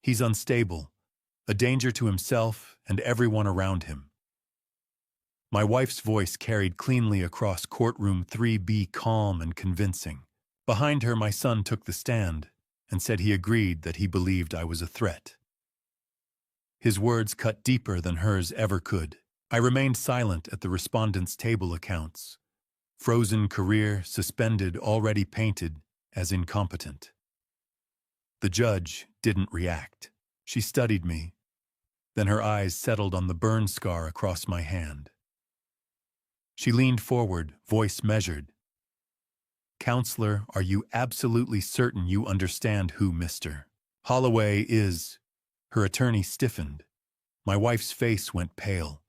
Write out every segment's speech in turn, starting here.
He's unstable, a danger to himself and everyone around him. My wife's voice carried cleanly across courtroom 3B, calm and convincing. Behind her, my son took the stand and said he agreed that he believed I was a threat. His words cut deeper than hers ever could. I remained silent at the respondents' table accounts. Frozen career, suspended, already painted as incompetent. The judge didn't react. She studied me. Then her eyes settled on the burn scar across my hand. She leaned forward, voice measured. "Counselor, are you absolutely certain you understand who Mr. Holloway is?" Her attorney stiffened. My wife's face went pale.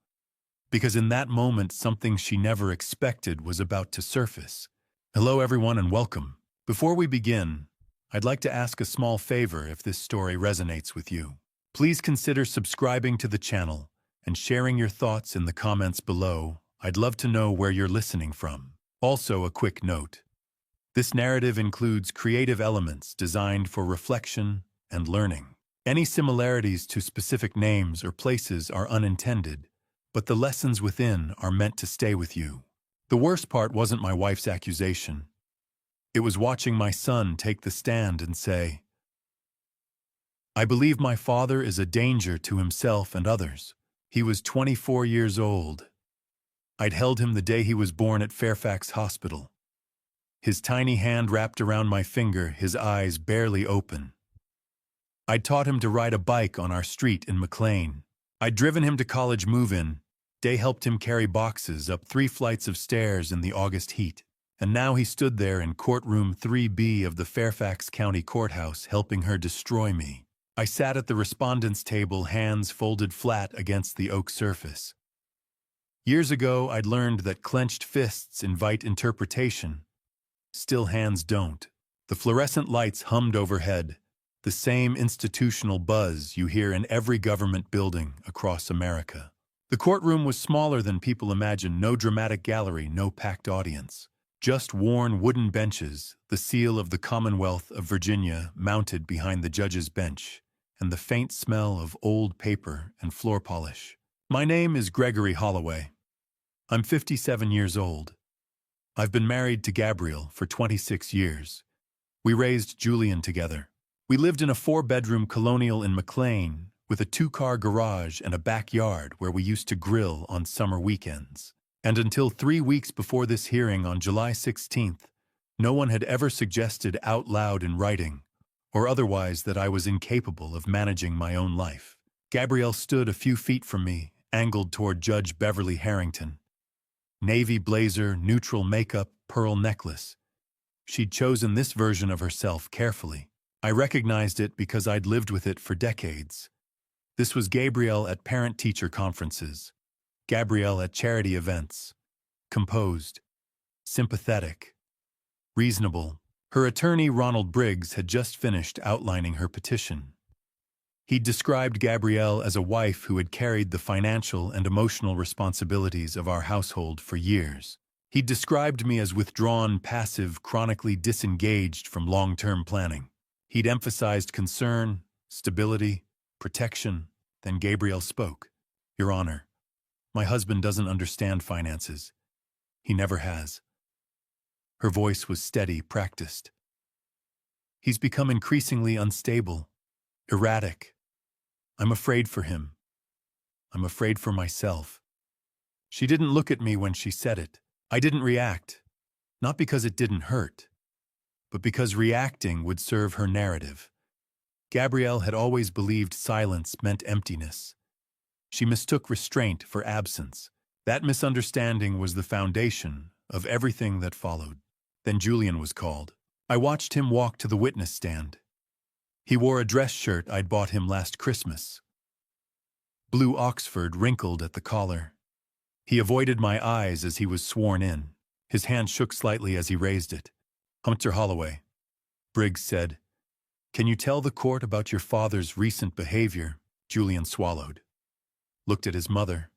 Because in that moment, something she never expected was about to surface. Hello, everyone, and welcome. Before we begin, I'd like to ask a small favor if this story resonates with you. Please consider subscribing to the channel and sharing your thoughts in the comments below. I'd love to know where you're listening from. Also, a quick note. This narrative includes creative elements designed for reflection and learning. Any similarities to specific names or places are unintended, but the lessons within are meant to stay with you. The worst part wasn't my wife's accusation. It was watching my son take the stand and say, "I believe my father is a danger to himself and others. He was 24 years old. I'd held him the day he was born at Fairfax Hospital. His tiny hand wrapped around my finger, his eyes barely open. I'd taught him to ride a bike on our street in McLean. I'd driven him to college move-in. Day helped him carry boxes up 3 flights of stairs in the August heat. And now he stood there in courtroom 3B of the Fairfax County Courthouse, helping her destroy me. I sat at the respondent's table, hands folded flat against the oak surface. Years ago, I'd learned that clenched fists invite interpretation. Still hands don't. The fluorescent lights hummed overhead, the same institutional buzz you hear in every government building across America. The courtroom was smaller than people imagine. No dramatic gallery, no packed audience. Just worn wooden benches, the seal of the Commonwealth of Virginia mounted behind the judge's bench, and the faint smell of old paper and floor polish. My name is Gregory Holloway. I'm 57 years old. I've been married to Gabrielle for 26 years. We raised Julian together. We lived in a 4-bedroom colonial in McLean with a 2-car garage and a backyard where we used to grill on summer weekends. And until 3 weeks before this hearing on July 16th, no one had ever suggested out loud in writing or otherwise that I was incapable of managing my own life. Gabrielle stood a few feet from me, angled toward Judge Beverly Harrington. Navy blazer, neutral makeup, pearl necklace. She'd chosen this version of herself carefully. I recognized it because I'd lived with it for decades. This was Gabrielle at parent-teacher conferences. Gabrielle at charity events. Composed. Sympathetic. Reasonable. Her attorney, Ronald Briggs, had just finished outlining her petition. He'd described Gabrielle as a wife who had carried the financial and emotional responsibilities of our household for years. He'd described me as withdrawn, passive, chronically disengaged from long-term planning. He'd emphasized concern, stability, protection. Then Gabrielle spoke. "Your Honor, my husband doesn't understand finances. He never has." Her voice was steady, practiced. "He's become increasingly unstable, erratic. I'm afraid for him. I'm afraid for myself." She didn't look at me when she said it. I didn't react, not because it didn't hurt, but because reacting would serve her narrative. Gabrielle had always believed silence meant emptiness. She mistook restraint for absence. That misunderstanding was the foundation of everything that followed. Then Julian was called. I watched him walk to the witness stand. He wore a dress shirt I'd bought him last Christmas. Blue Oxford wrinkled at the collar. He avoided my eyes as he was sworn in. His hand shook slightly as he raised it. "Hunter Holloway," Briggs said. "Can you tell the court about your father's recent behavior?" Julian swallowed, looked at his mother,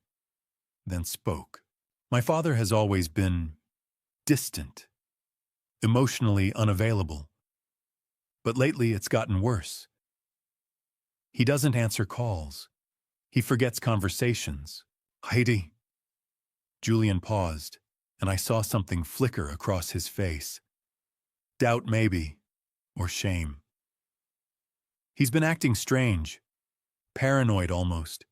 then spoke. "My father has always been distant, emotionally unavailable. But lately it's gotten worse. He doesn't answer calls. He forgets conversations. Heidi. Julian paused, and I saw something flicker across his face. Doubt maybe, or shame. He's been acting strange, paranoid almost.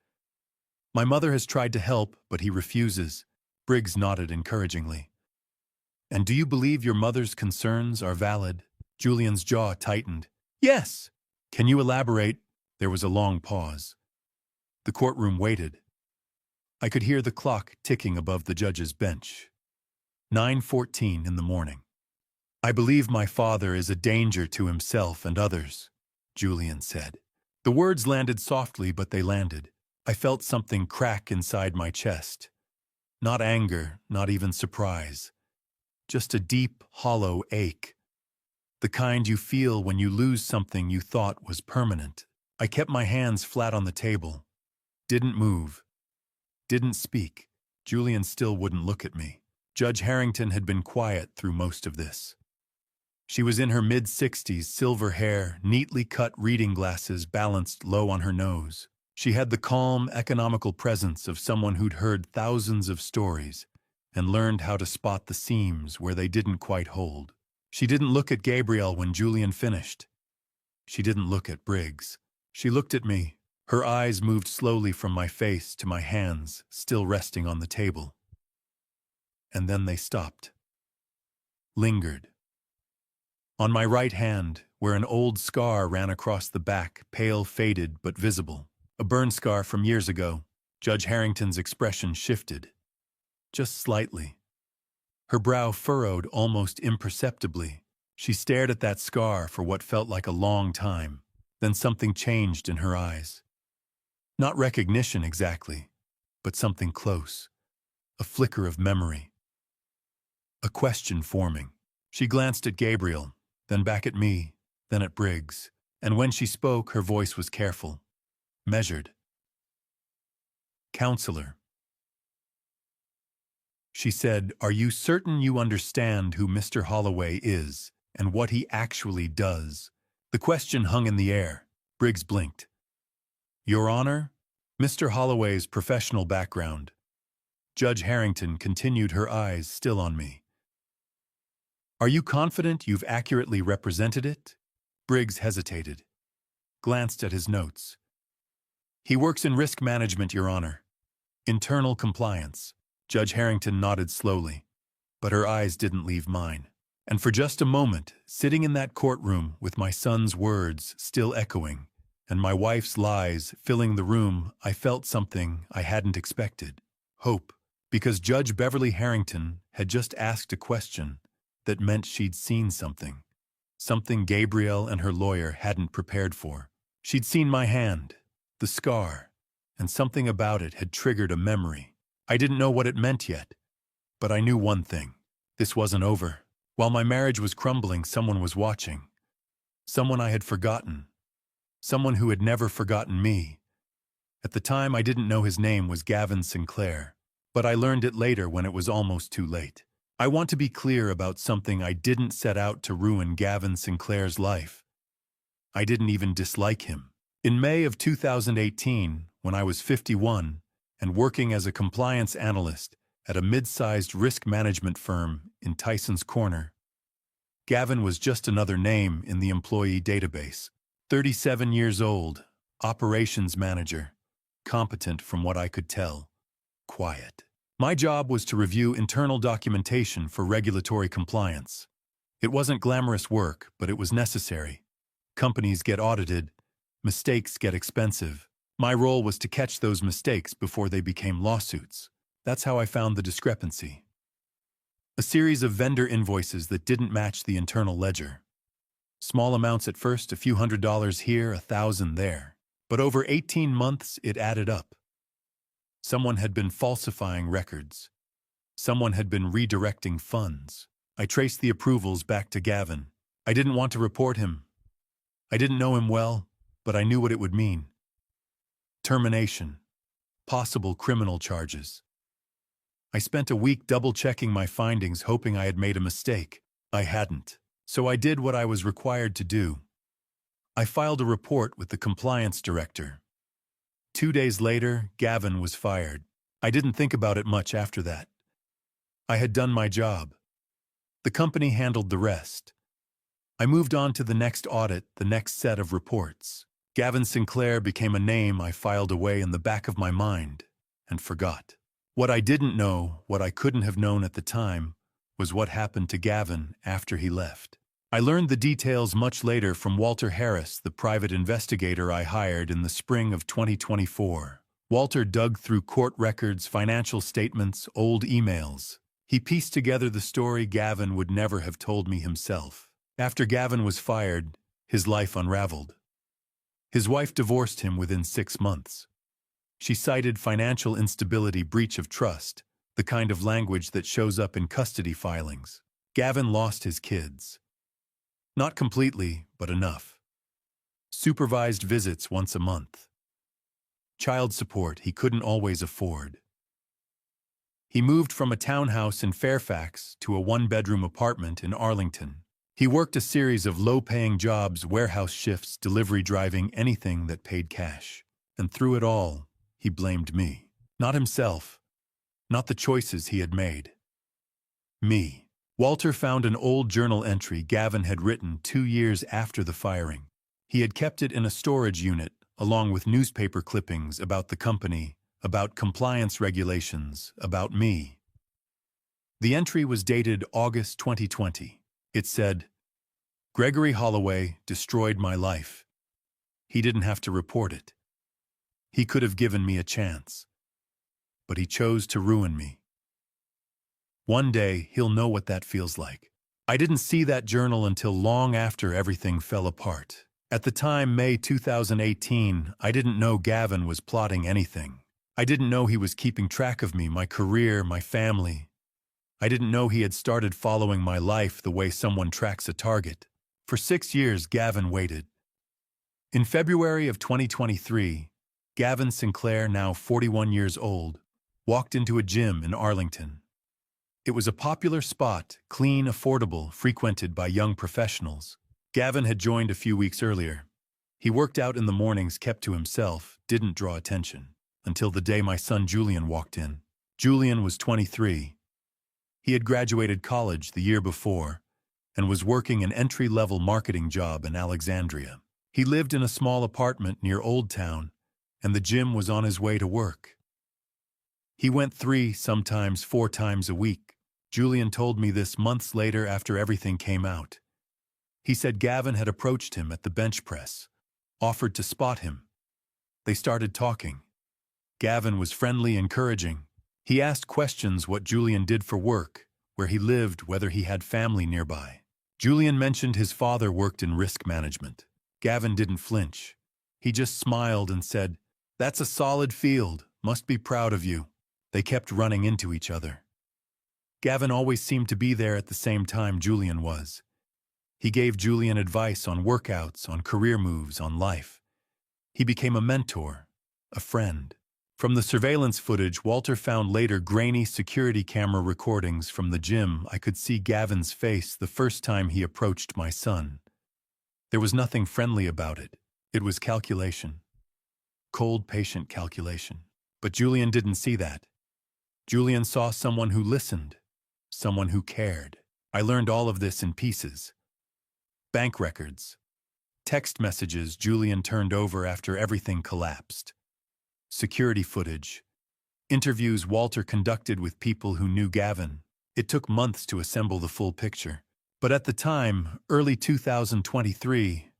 My mother has tried to help, but he refuses. Briggs nodded encouragingly. And do you believe your mother's concerns are valid? Julian's jaw tightened. Yes. Can you elaborate? There was a long pause. The courtroom waited. I could hear the clock ticking above the judge's bench. 9:14 in the morning. I believe my father is a danger to himself and others, Julian said. The words landed softly, but they landed. I felt something crack inside my chest. Not anger, not even surprise. Just a deep, hollow ache. The kind you feel when you lose something you thought was permanent. I kept my hands flat on the table. Didn't move. Didn't speak. Julian still wouldn't look at me. Judge Harrington had been quiet through most of this. She was in her mid-60s, silver hair, neatly cut reading glasses balanced low on her nose. She had the calm, economical presence of someone who'd heard thousands of stories and learned how to spot the seams where they didn't quite hold. She didn't look at Gabriel when Julian finished. She didn't look at Briggs. She looked at me. Her eyes moved slowly from my face to my hands, still resting on the table. And then they stopped. Lingered. On my right hand, where an old scar ran across the back, pale, faded, but visible. A burn scar from years ago. Judge Harrington's expression shifted. Just slightly. Her brow furrowed almost imperceptibly. She stared at that scar for what felt like a long time. Then something changed in her eyes. Not recognition exactly, but something close. A flicker of memory. A question forming. She glanced at Gabriel, then back at me, then at Briggs. And when she spoke, her voice was careful. Measured. Counselor. She said, "Are you certain you understand who Mr. Holloway is and what he actually does?" The question hung in the air. Briggs blinked. Your Honor, Mr. Holloway's professional background. Judge Harrington continued, her eyes still on me. Are you confident you've accurately represented it? Briggs hesitated, glanced at his notes. He works in risk management, Your Honor. Internal compliance. Judge Harrington nodded slowly, but her eyes didn't leave mine. And for just a moment, sitting in that courtroom with my son's words still echoing, and my wife's lies filling the room, I felt something I hadn't expected. Hope, because Judge Beverly Harrington had just asked a question that meant she'd seen something. Something Gabrielle and her lawyer hadn't prepared for. She'd seen my hand, the scar, and something about it had triggered a memory. I didn't know what it meant yet, but I knew one thing. This wasn't over. While my marriage was crumbling, someone was watching. Someone I had forgotten. Someone who had never forgotten me. At the time, I didn't know his name was Gavin Sinclair, but I learned it later when it was almost too late. I want to be clear about something. I didn't set out to ruin Gavin Sinclair's life. I didn't even dislike him. In May of 2018, when I was 51 and working as a compliance analyst at a mid-sized risk management firm in Tyson's Corner, Gavin was just another name in the employee database. 37 years old, operations manager, competent from what I could tell, quiet. My job was to review internal documentation for regulatory compliance. It wasn't glamorous work, but it was necessary. Companies get audited, mistakes get expensive. My role was to catch those mistakes before they became lawsuits. That's how I found the discrepancy. A series of vendor invoices that didn't match the internal ledger. Small amounts at first, a few $100s here, 1,000 there. But over 18 months, it added up. Someone had been falsifying records. Someone had been redirecting funds. I traced the approvals back to Gavin. I didn't want to report him. I didn't know him well, but I knew what it would mean. Termination. Possible criminal charges. I spent a week double-checking my findings, hoping I had made a mistake. I hadn't. So I did what I was required to do. I filed a report with the compliance director. 2 days later, Gavin was fired. I didn't think about it much after that. I had done my job. The company handled the rest. I moved on to the next audit, the next set of reports. Gavin Sinclair became a name I filed away in the back of my mind and forgot. What I didn't know, what I couldn't have known at the time, was what happened to Gavin after he left. I learned the details much later from Walter Harris, the private investigator I hired in the spring of 2024. Walter dug through court records, financial statements, old emails. He pieced together the story Gavin would never have told me himself. After Gavin was fired, his life unraveled. His wife divorced him within 6 months. She cited financial instability, breach of trust, the kind of language that shows up in custody filings. Gavin lost his kids. Not completely, but enough. Supervised visits once a month. Child support he couldn't always afford. He moved from a townhouse in Fairfax to a one-bedroom apartment in Arlington. He worked a series of low-paying jobs, warehouse shifts, delivery driving, anything that paid cash. And through it all, he blamed me. Not himself. Not the choices he had made. Me. Walter found an old journal entry Gavin had written 2 years after the firing. He had kept it in a storage unit, along with newspaper clippings about the company, about compliance regulations, about me. The entry was dated August 2020. It said, "Gregory Holloway destroyed my life. He didn't have to report it. He could have given me a chance. But he chose to ruin me. One day, he'll know what that feels like." I didn't see that journal until long after everything fell apart. At the time, May 2018, I didn't know Gavin was plotting anything. I didn't know he was keeping track of me, my career, my family. I didn't know he had started following my life the way someone tracks a target. For 6 years, Gavin waited. In February of 2023, Gavin Sinclair, now 41 years old, walked into a gym in Arlington. It was a popular spot, clean, affordable, frequented by young professionals. Gavin had joined a few weeks earlier. He worked out in the mornings, kept to himself, didn't draw attention, until the day my son Julian walked in. Julian was 23. He had graduated college the year before and was working an entry-level marketing job in Alexandria. He lived in a small apartment near Old Town, and the gym was on his way to work. He went 3, sometimes 4 times a week. Julian told me this months later after everything came out. He said Gavin had approached him at the bench press, offered to spot him. They started talking. Gavin was friendly, encouraging. He asked questions what Julian did for work, where he lived, whether he had family nearby. Julian mentioned his father worked in risk management. Gavin didn't flinch. He just smiled and said, "That's a solid field, must be proud of you." They kept running into each other. Gavin always seemed to be there at the same time Julian was. He gave Julian advice on workouts, on career moves, on life. He became a mentor, a friend. From the surveillance footage Walter found later, grainy security camera recordings from the gym, I could see Gavin's face the first time he approached my son. There was nothing friendly about it. It was calculation. Cold, patient calculation. But Julian didn't see that. Julian saw someone who listened, someone who cared. I learned all of this in pieces. Bank records. Text messages Julian turned over after everything collapsed. Security footage. Interviews Walter conducted with people who knew Gavin. It took months to assemble the full picture. But at the time, early 2023,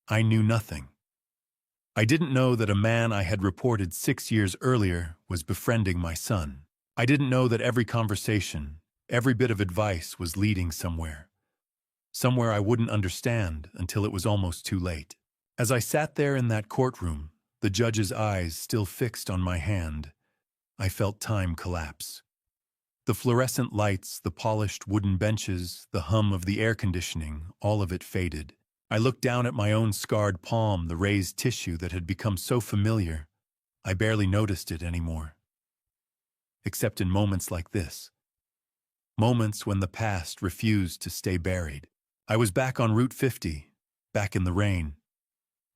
I knew nothing. I didn't know that a man I had reported 6 years earlier was befriending my son. I didn't know that every conversation, every bit of advice was leading somewhere. Somewhere I wouldn't understand until it was almost too late. As I sat there in that courtroom, the judge's eyes still fixed on my hand, I felt time collapse. The fluorescent lights, the polished wooden benches, the hum of the air conditioning, all of it faded. I looked down at my own scarred palm, the raised tissue that had become so familiar, I barely noticed it anymore. Except in moments like this. Moments when the past refused to stay buried. I was back on Route 50, back in the rain.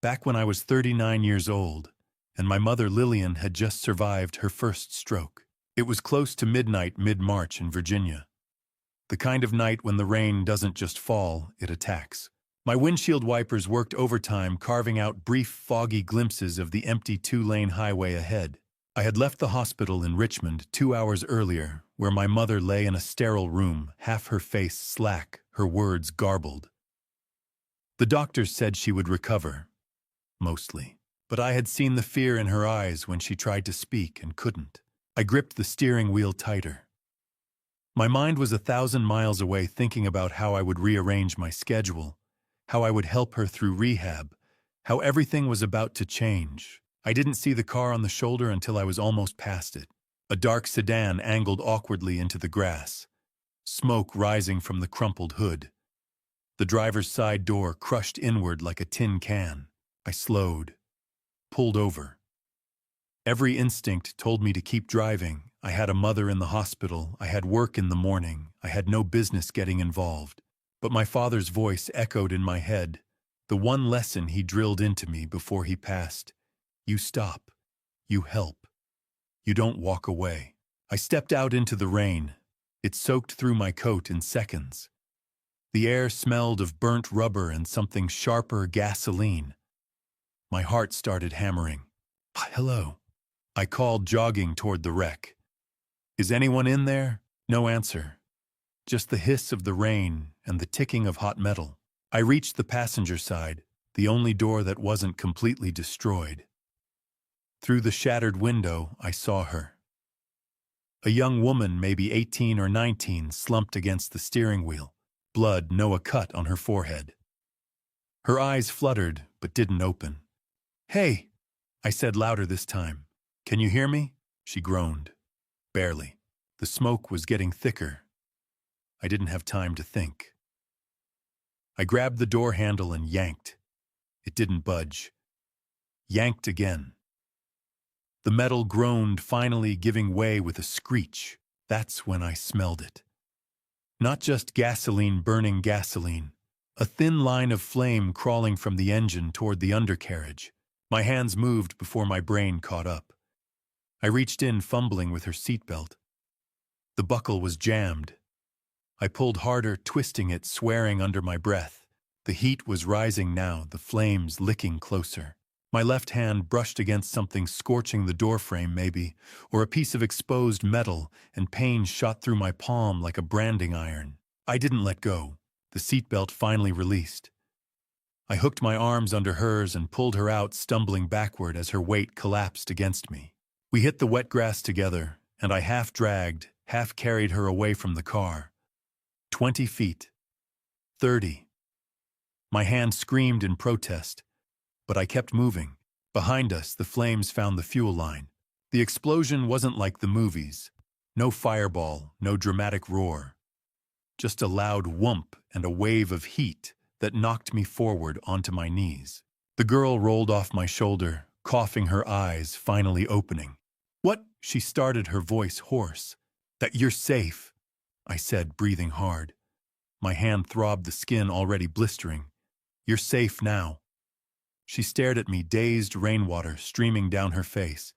back when I was 39 years old, and my mother Lillian had just survived her first stroke. It was close to midnight mid-March in Virginia. The kind of night when the rain doesn't just fall, it attacks. My windshield wipers worked overtime, carving out brief, foggy glimpses of the empty two-lane highway ahead. I had left the hospital in Richmond 2 hours earlier, where my mother lay in a sterile room, half her face slack, her words garbled. The doctors said she would recover, mostly. But I had seen the fear in her eyes when she tried to speak and couldn't. I gripped the steering wheel tighter. My mind was 1,000 miles away, thinking about how I would rearrange my schedule, how I would help her through rehab, how everything was about to change. I didn't see the car on the shoulder until I was almost past it. A dark sedan angled awkwardly into the grass, smoke rising from the crumpled hood. The driver's side door crushed inward like a tin can. I slowed, pulled over. Every instinct told me to keep driving. I had a mother in the hospital, I had work in the morning, I had no business getting involved. But my father's voice echoed in my head, the one lesson he drilled into me before he passed. You stop. You help. You don't walk away. I stepped out into the rain. It soaked through my coat in seconds. The air smelled of burnt rubber and something sharper, gasoline. My heart started hammering. Hello. I called, jogging toward the wreck. Is anyone in there? No answer. Just the hiss of the rain and the ticking of hot metal. I reached the passenger side, the only door that wasn't completely destroyed. Through the shattered window, I saw her. A young woman, maybe 18 or 19, slumped against the steering wheel, blood, a cut on her forehead. Her eyes fluttered, but didn't open. Hey, I said louder this time. Can you hear me? She groaned. Barely. The smoke was getting thicker. I didn't have time to think. I grabbed the door handle and yanked. It didn't budge. Yanked again. The metal groaned, finally giving way with a screech. That's when I smelled it. Not just gasoline burning gasoline. A thin line of flame crawling from the engine toward the undercarriage. My hands moved before my brain caught up. I reached in, fumbling with her seatbelt. The buckle was jammed. I pulled harder, twisting it, swearing under my breath. The heat was rising now, the flames licking closer. My left hand brushed against something, scorching the doorframe maybe, or a piece of exposed metal, and pain shot through my palm like a branding iron. I didn't let go. The seatbelt finally released. I hooked my arms under hers and pulled her out, stumbling backward as her weight collapsed against me. We hit the wet grass together, and I half dragged, half carried her away from the car. 20 feet. 30. My hand screamed in protest, but I kept moving. Behind us, the flames found the fuel line. The explosion wasn't like the movies. No fireball, no dramatic roar. Just a loud whoomp and a wave of heat that knocked me forward onto my knees. The girl rolled off my shoulder, coughing, her eyes finally opening. What? She started, her voice hoarse. That you're safe, I said, breathing hard. My hand throbbed, the skin already blistering. You're safe now. She stared at me, dazed, rainwater streaming down her face.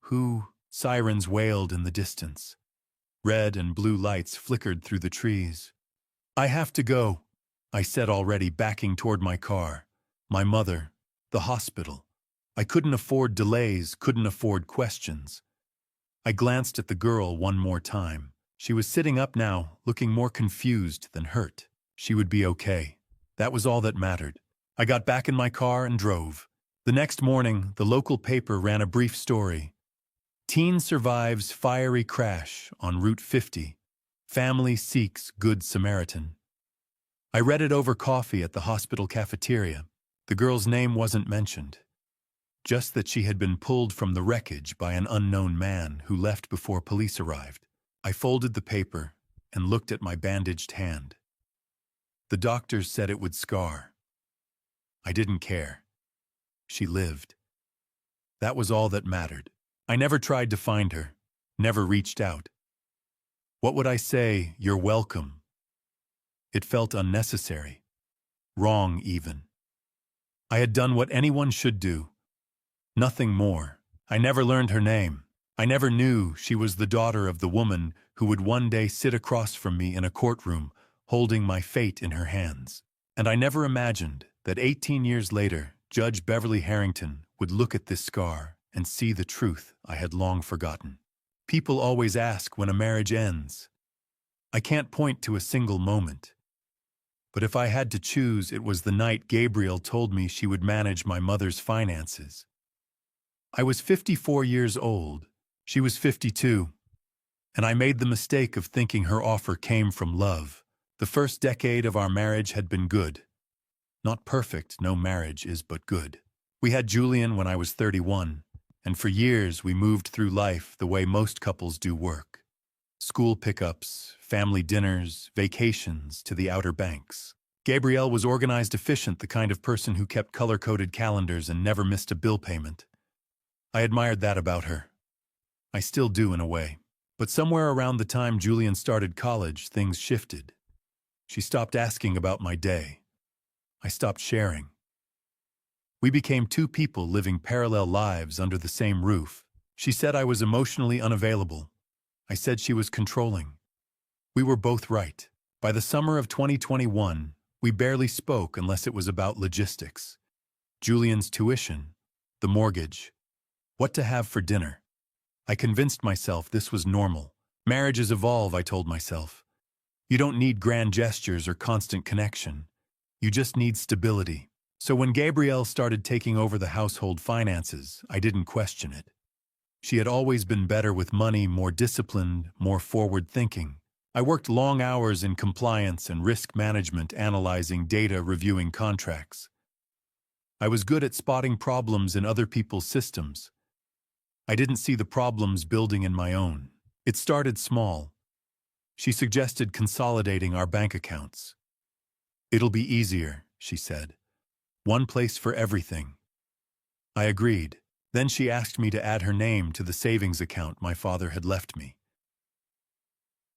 Who? Sirens wailed in the distance. Red and blue lights flickered through the trees. I have to go, I said, already backing toward my car. My mother, the hospital. I couldn't afford delays, couldn't afford questions. I glanced at the girl one more time. She was sitting up now, looking more confused than hurt. She would be okay. That was all that mattered. I got back in my car and drove. The next morning, the local paper ran a brief story. Teen survives fiery crash on Route 50. Family seeks Good Samaritan. I read it over coffee at the hospital cafeteria. The girl's name wasn't mentioned. Just that she had been pulled from the wreckage by an unknown man who left before police arrived. I folded the paper and looked at my bandaged hand. The doctors said it would scar. I didn't care. She lived. That was all that mattered. I never tried to find her, never reached out. What would I say? You're welcome. It felt unnecessary. Wrong, even. I had done what anyone should do. Nothing more. I never learned her name. I never knew she was the daughter of the woman who would one day sit across from me in a courtroom, holding my fate in her hands. And I never imagined that 18 years later, Judge Beverly Harrington would look at this scar and see the truth I had long forgotten. People always ask when a marriage ends. I can't point to a single moment. But if I had to choose, it was the night Gabrielle told me she would manage my mother's finances. I was 54 years old. She was 52. And I made the mistake of thinking her offer came from love. The first decade of our marriage had been good. Not perfect, no marriage is but good. We had Julian when I was 31, and for years we moved through life the way most couples do work. School pickups, family dinners, vacations to the Outer Banks. Gabrielle was organized, efficient, the kind of person who kept color-coded calendars and never missed a bill payment. I admired that about her. I still do in a way. But somewhere around the time Julian started college, things shifted. She stopped asking about my day. I stopped sharing. We became two people living parallel lives under the same roof. She said I was emotionally unavailable. I said she was controlling. We were both right. By the summer of 2021, we barely spoke unless it was about logistics. Julian's tuition, the mortgage, what to have for dinner. I convinced myself this was normal. Marriages evolve, I told myself. You don't need grand gestures or constant connection. You just need stability. So when Gabrielle started taking over the household finances, I didn't question it. She had always been better with money, more disciplined, more forward-thinking. I worked long hours in compliance and risk management, analyzing data, reviewing contracts. I was good at spotting problems in other people's systems. I didn't see the problems building in my own. It started small. She suggested consolidating our bank accounts. "It'll be easier," she said. "One place for everything." I agreed. Then she asked me to add her name to the savings account my father had left me.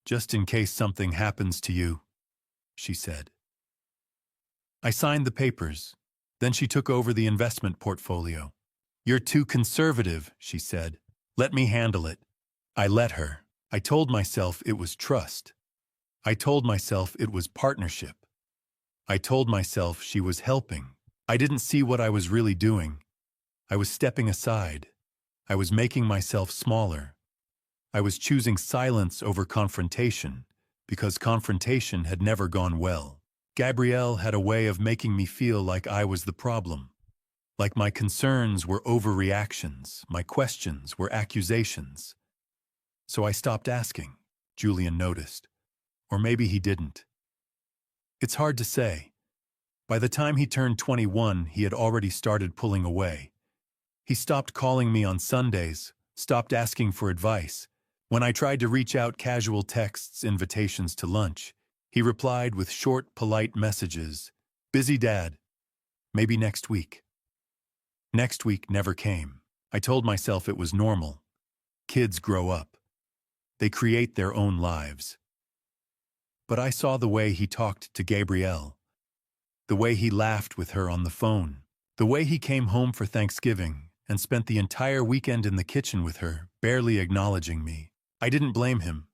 "Just in case something happens to you," she said. I signed the papers. Then she took over the investment portfolio. "You're too conservative," she said. "Let me handle it." I let her. I told myself it was trust. I told myself it was partnership. I told myself she was helping. I didn't see what I was really doing. I was stepping aside. I was making myself smaller. I was choosing silence over confrontation, because confrontation had never gone well. Gabrielle had a way of making me feel like I was the problem. Like my concerns were overreactions, my questions were accusations. So I stopped asking, Julian noticed. Or maybe he didn't. It's hard to say. By the time he turned 21, he had already started pulling away. He stopped calling me on Sundays, stopped asking for advice. When I tried to reach out, casual texts, invitations to lunch, he replied with short, polite messages. "Busy, Dad. Maybe next week." Next week never came. I told myself it was normal. Kids grow up. They create their own lives. But I saw the way he talked to Gabrielle, the way he laughed with her on the phone, the way he came home for Thanksgiving and spent the entire weekend in the kitchen with her, barely acknowledging me. I didn't blame him.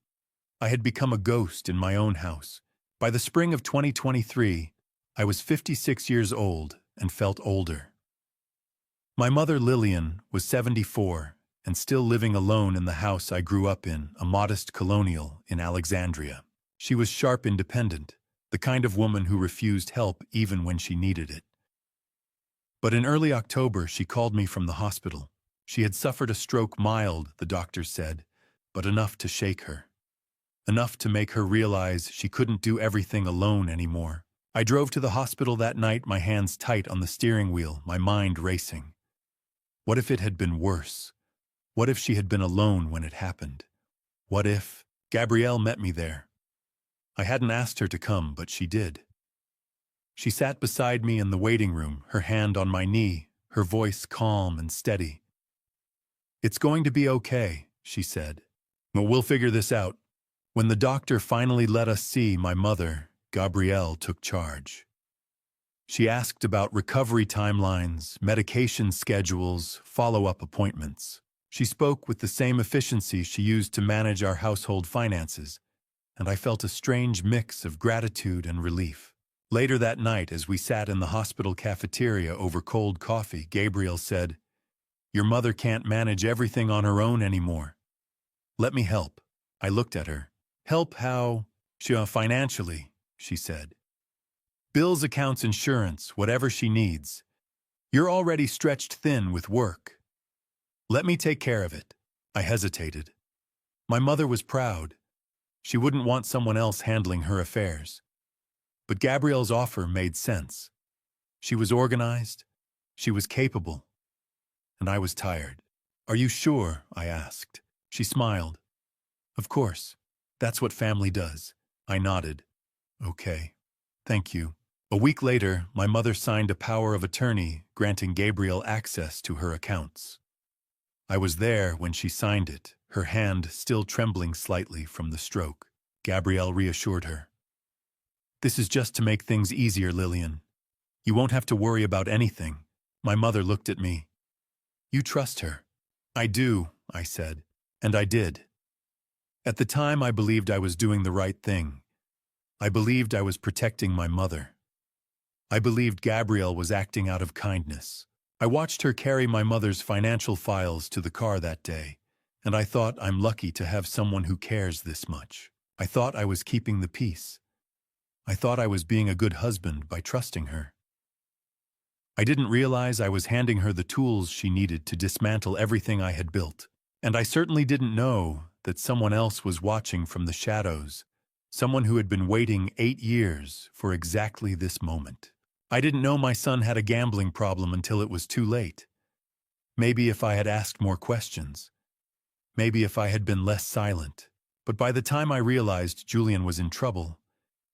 I had become a ghost in my own house. By the spring of 2023, I was 56 years old and felt older. My mother, Lillian, was 74 and still living alone in the house I grew up in, a modest colonial in Alexandria. She was sharp, independent, the kind of woman who refused help even when she needed it. But in early October, she called me from the hospital. She had suffered a stroke, mild, the doctors said, but enough to shake her. Enough to make her realize she couldn't do everything alone anymore. I drove to the hospital that night, my hands tight on the steering wheel, my mind racing. What if it had been worse? What if she had been alone when it happened? What if Gabrielle met me there? I hadn't asked her to come, but she did. She sat beside me in the waiting room, her hand on my knee, her voice calm and steady. "It's going to be okay," she said. "Well, we'll figure this out." When the doctor finally let us see my mother, Gabrielle took charge. She asked about recovery timelines, medication schedules, follow-up appointments. She spoke with the same efficiency she used to manage our household finances, and I felt a strange mix of gratitude and relief. Later that night, as we sat in the hospital cafeteria over cold coffee, Gabriel said, "Your mother can't manage everything on her own anymore. Let me help." I looked at her. "Help how?" Financially," she said. "Bills, accounts, insurance, whatever she needs. You're already stretched thin with work. Let me take care of it." I hesitated. My mother was proud. She wouldn't want someone else handling her affairs. But Gabrielle's offer made sense. She was organized, she was capable, and I was tired. "Are you sure?" I asked. She smiled. "Of course. That's what family does." I nodded. "Okay. Thank you." A week later, my mother signed a power of attorney granting Gabrielle access to her accounts. I was there when she signed it, her hand still trembling slightly from the stroke. Gabrielle reassured her. "This is just to make things easier, Lillian. You won't have to worry about anything." My mother looked at me. "You trust her?" "I do," I said, and I did. At the time, I believed I was doing the right thing. I believed I was protecting my mother. I believed Gabrielle was acting out of kindness. I watched her carry my mother's financial files to the car that day, and I thought, I'm lucky to have someone who cares this much. I thought I was keeping the peace. I thought I was being a good husband by trusting her. I didn't realize I was handing her the tools she needed to dismantle everything I had built. And I certainly didn't know that someone else was watching from the shadows, someone who had been waiting 8 years for exactly this moment. I didn't know my son had a gambling problem until it was too late. Maybe if I had asked more questions. Maybe if I had been less silent. But by the time I realized Julian was in trouble,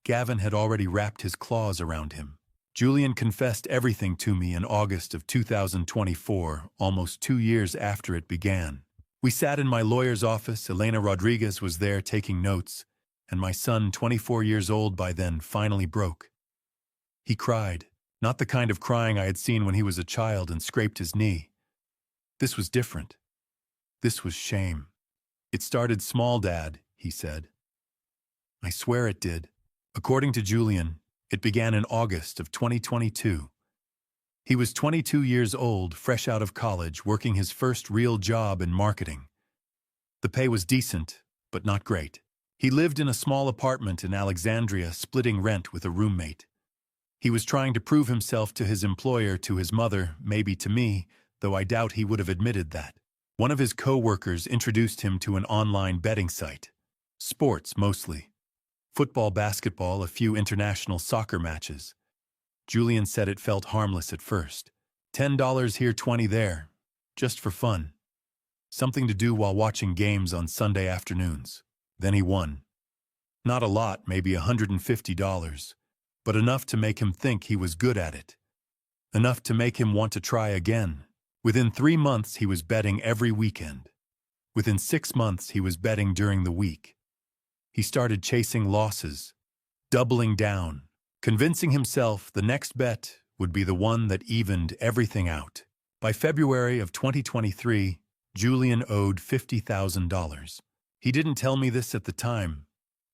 Gavin had already wrapped his claws around him. Julian confessed everything to me in August of 2024, almost 2 years after it began. We sat in my lawyer's office. Elena Rodriguez was there taking notes, and my son, 24 years old by then, finally broke. He cried, not the kind of crying I had seen when he was a child and scraped his knee. This was different. This was shame. "It started small, Dad," he said. I swear it did. According to Julian, it began in August of 2022. He was 22 years old, fresh out of college, working his first real job in marketing. The pay was decent, but not great. He lived in a small apartment in Alexandria, splitting rent with a roommate. He was trying to prove himself to his employer, to his mother, maybe to me, though I doubt he would have admitted that. One of his co-workers introduced him to an online betting site. Sports, mostly. Football, basketball, a few international soccer matches. Julian said it felt harmless at first. $10 here, 20 there. Just for fun. Something to do while watching games on Sunday afternoons. Then he won. Not a lot, maybe $150, but enough to make him think he was good at it. Enough to make him want to try again. Within 3 months, he was betting every weekend. Within 6 months, he was betting during the week. He started chasing losses, doubling down, convincing himself the next bet would be the one that evened everything out. By February of 2023, Julian owed $50,000. He didn't tell me this at the time.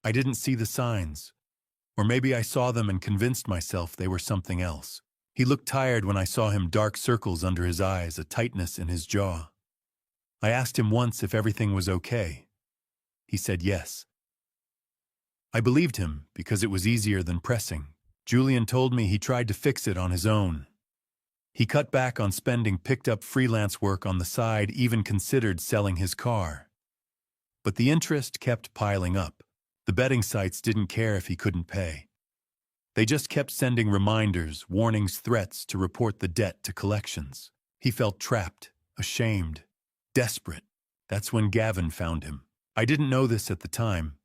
I didn't see the signs. Or maybe I saw them and convinced myself they were something else. He looked tired when I saw him, dark circles under his eyes, a tightness in his jaw. I asked him once if everything was okay. He said yes. I believed him because it was easier than pressing. Julian told me he tried to fix it on his own. He cut back on spending, picked up freelance work on the side, even considered selling his car. But the interest kept piling up. The betting sites didn't care if he couldn't pay. They just kept sending reminders, warnings, threats to report the debt to collections. He felt trapped, ashamed, desperate. That's when Gavin found him. I didn't know this at the time,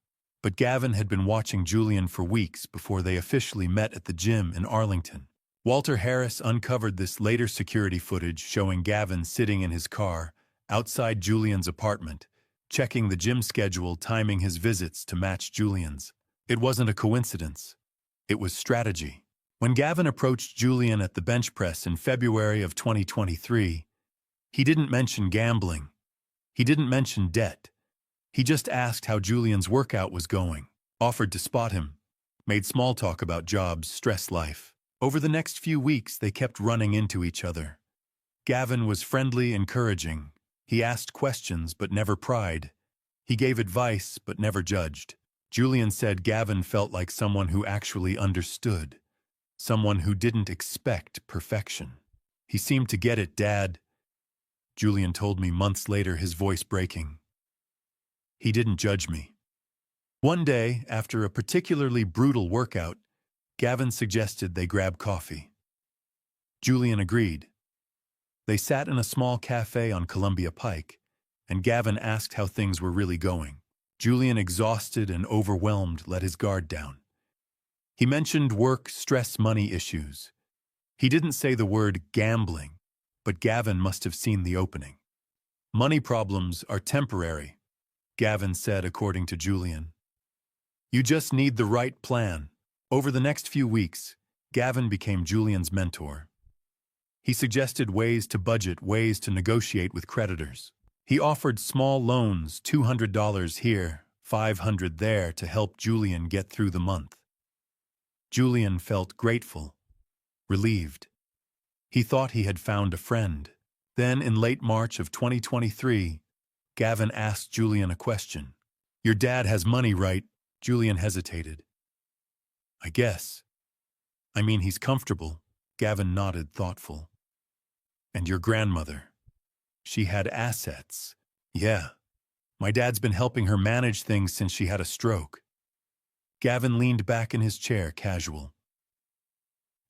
but Gavin had been watching Julian for weeks before they officially met at the gym in Arlington. Walter Harris uncovered this later security footage showing Gavin sitting in his car outside Julian's apartment, checking the gym schedule, timing his visits to match Julian's. It wasn't a coincidence. It was strategy. When Gavin approached Julian at the bench press in February of 2023, he didn't mention gambling. He didn't mention debt. He just asked how Julian's workout was going, offered to spot him, made small talk about jobs, stress life. Over the next few weeks, they kept running into each other. Gavin was friendly, encouraging. He asked questions but never pried. He gave advice but never judged. Julian said Gavin felt like someone who actually understood. Someone who didn't expect perfection. He seemed to get it, Dad. Julian told me months later, his voice breaking. He didn't judge me. One day, after a particularly brutal workout, Gavin suggested they grab coffee. Julian agreed. They sat in a small cafe on Columbia Pike, and Gavin asked how things were really going. Julian, exhausted and overwhelmed, let his guard down. He mentioned work, stress, money issues. He didn't say the word gambling, but Gavin must have seen the opening. Money problems are temporary, Gavin said, according to Julian. You just need the right plan. Over the next few weeks, Gavin became Julian's mentor. He suggested ways to budget, ways to negotiate with creditors. He offered small loans, $200 here, $500 there, to help Julian get through the month. Julian felt grateful, relieved. He thought he had found a friend. Then, in late March of 2023, Gavin asked Julian a question. Your dad has money, right? Julian hesitated. I guess. I mean, he's comfortable. Gavin nodded, thoughtful. And your grandmother? She had assets. Yeah. My dad's been helping her manage things since she had a stroke. Gavin leaned back in his chair, casual.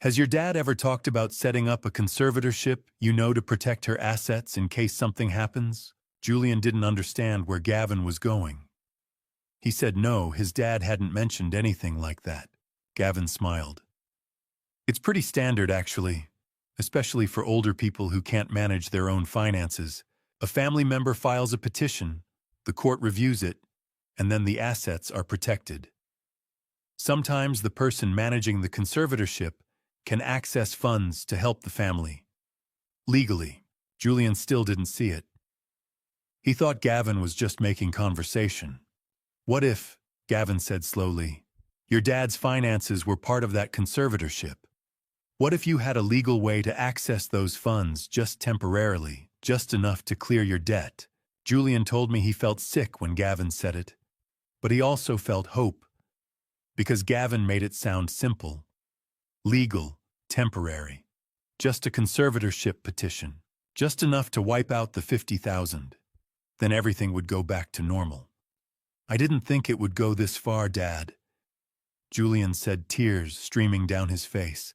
Has your dad ever talked about setting up a conservatorship, to protect her assets in case something happens? Julian didn't understand where Gavin was going. He said no, his dad hadn't mentioned anything like that. Gavin smiled. It's pretty standard, actually, especially for older people who can't manage their own finances. A family member files a petition, the court reviews it, and then the assets are protected. Sometimes the person managing the conservatorship can access funds to help the family. Legally, Julian still didn't see it. He thought Gavin was just making conversation. What if, Gavin said slowly, your dad's finances were part of that conservatorship? What if you had a legal way to access those funds just temporarily, just enough to clear your debt? Julian told me he felt sick when Gavin said it, but he also felt hope, because Gavin made it sound simple. Legal, temporary. Just a conservatorship petition. Just enough to wipe out the $50,000. Then everything would go back to normal. I didn't think it would go this far, Dad. Julian said, tears streaming down his face.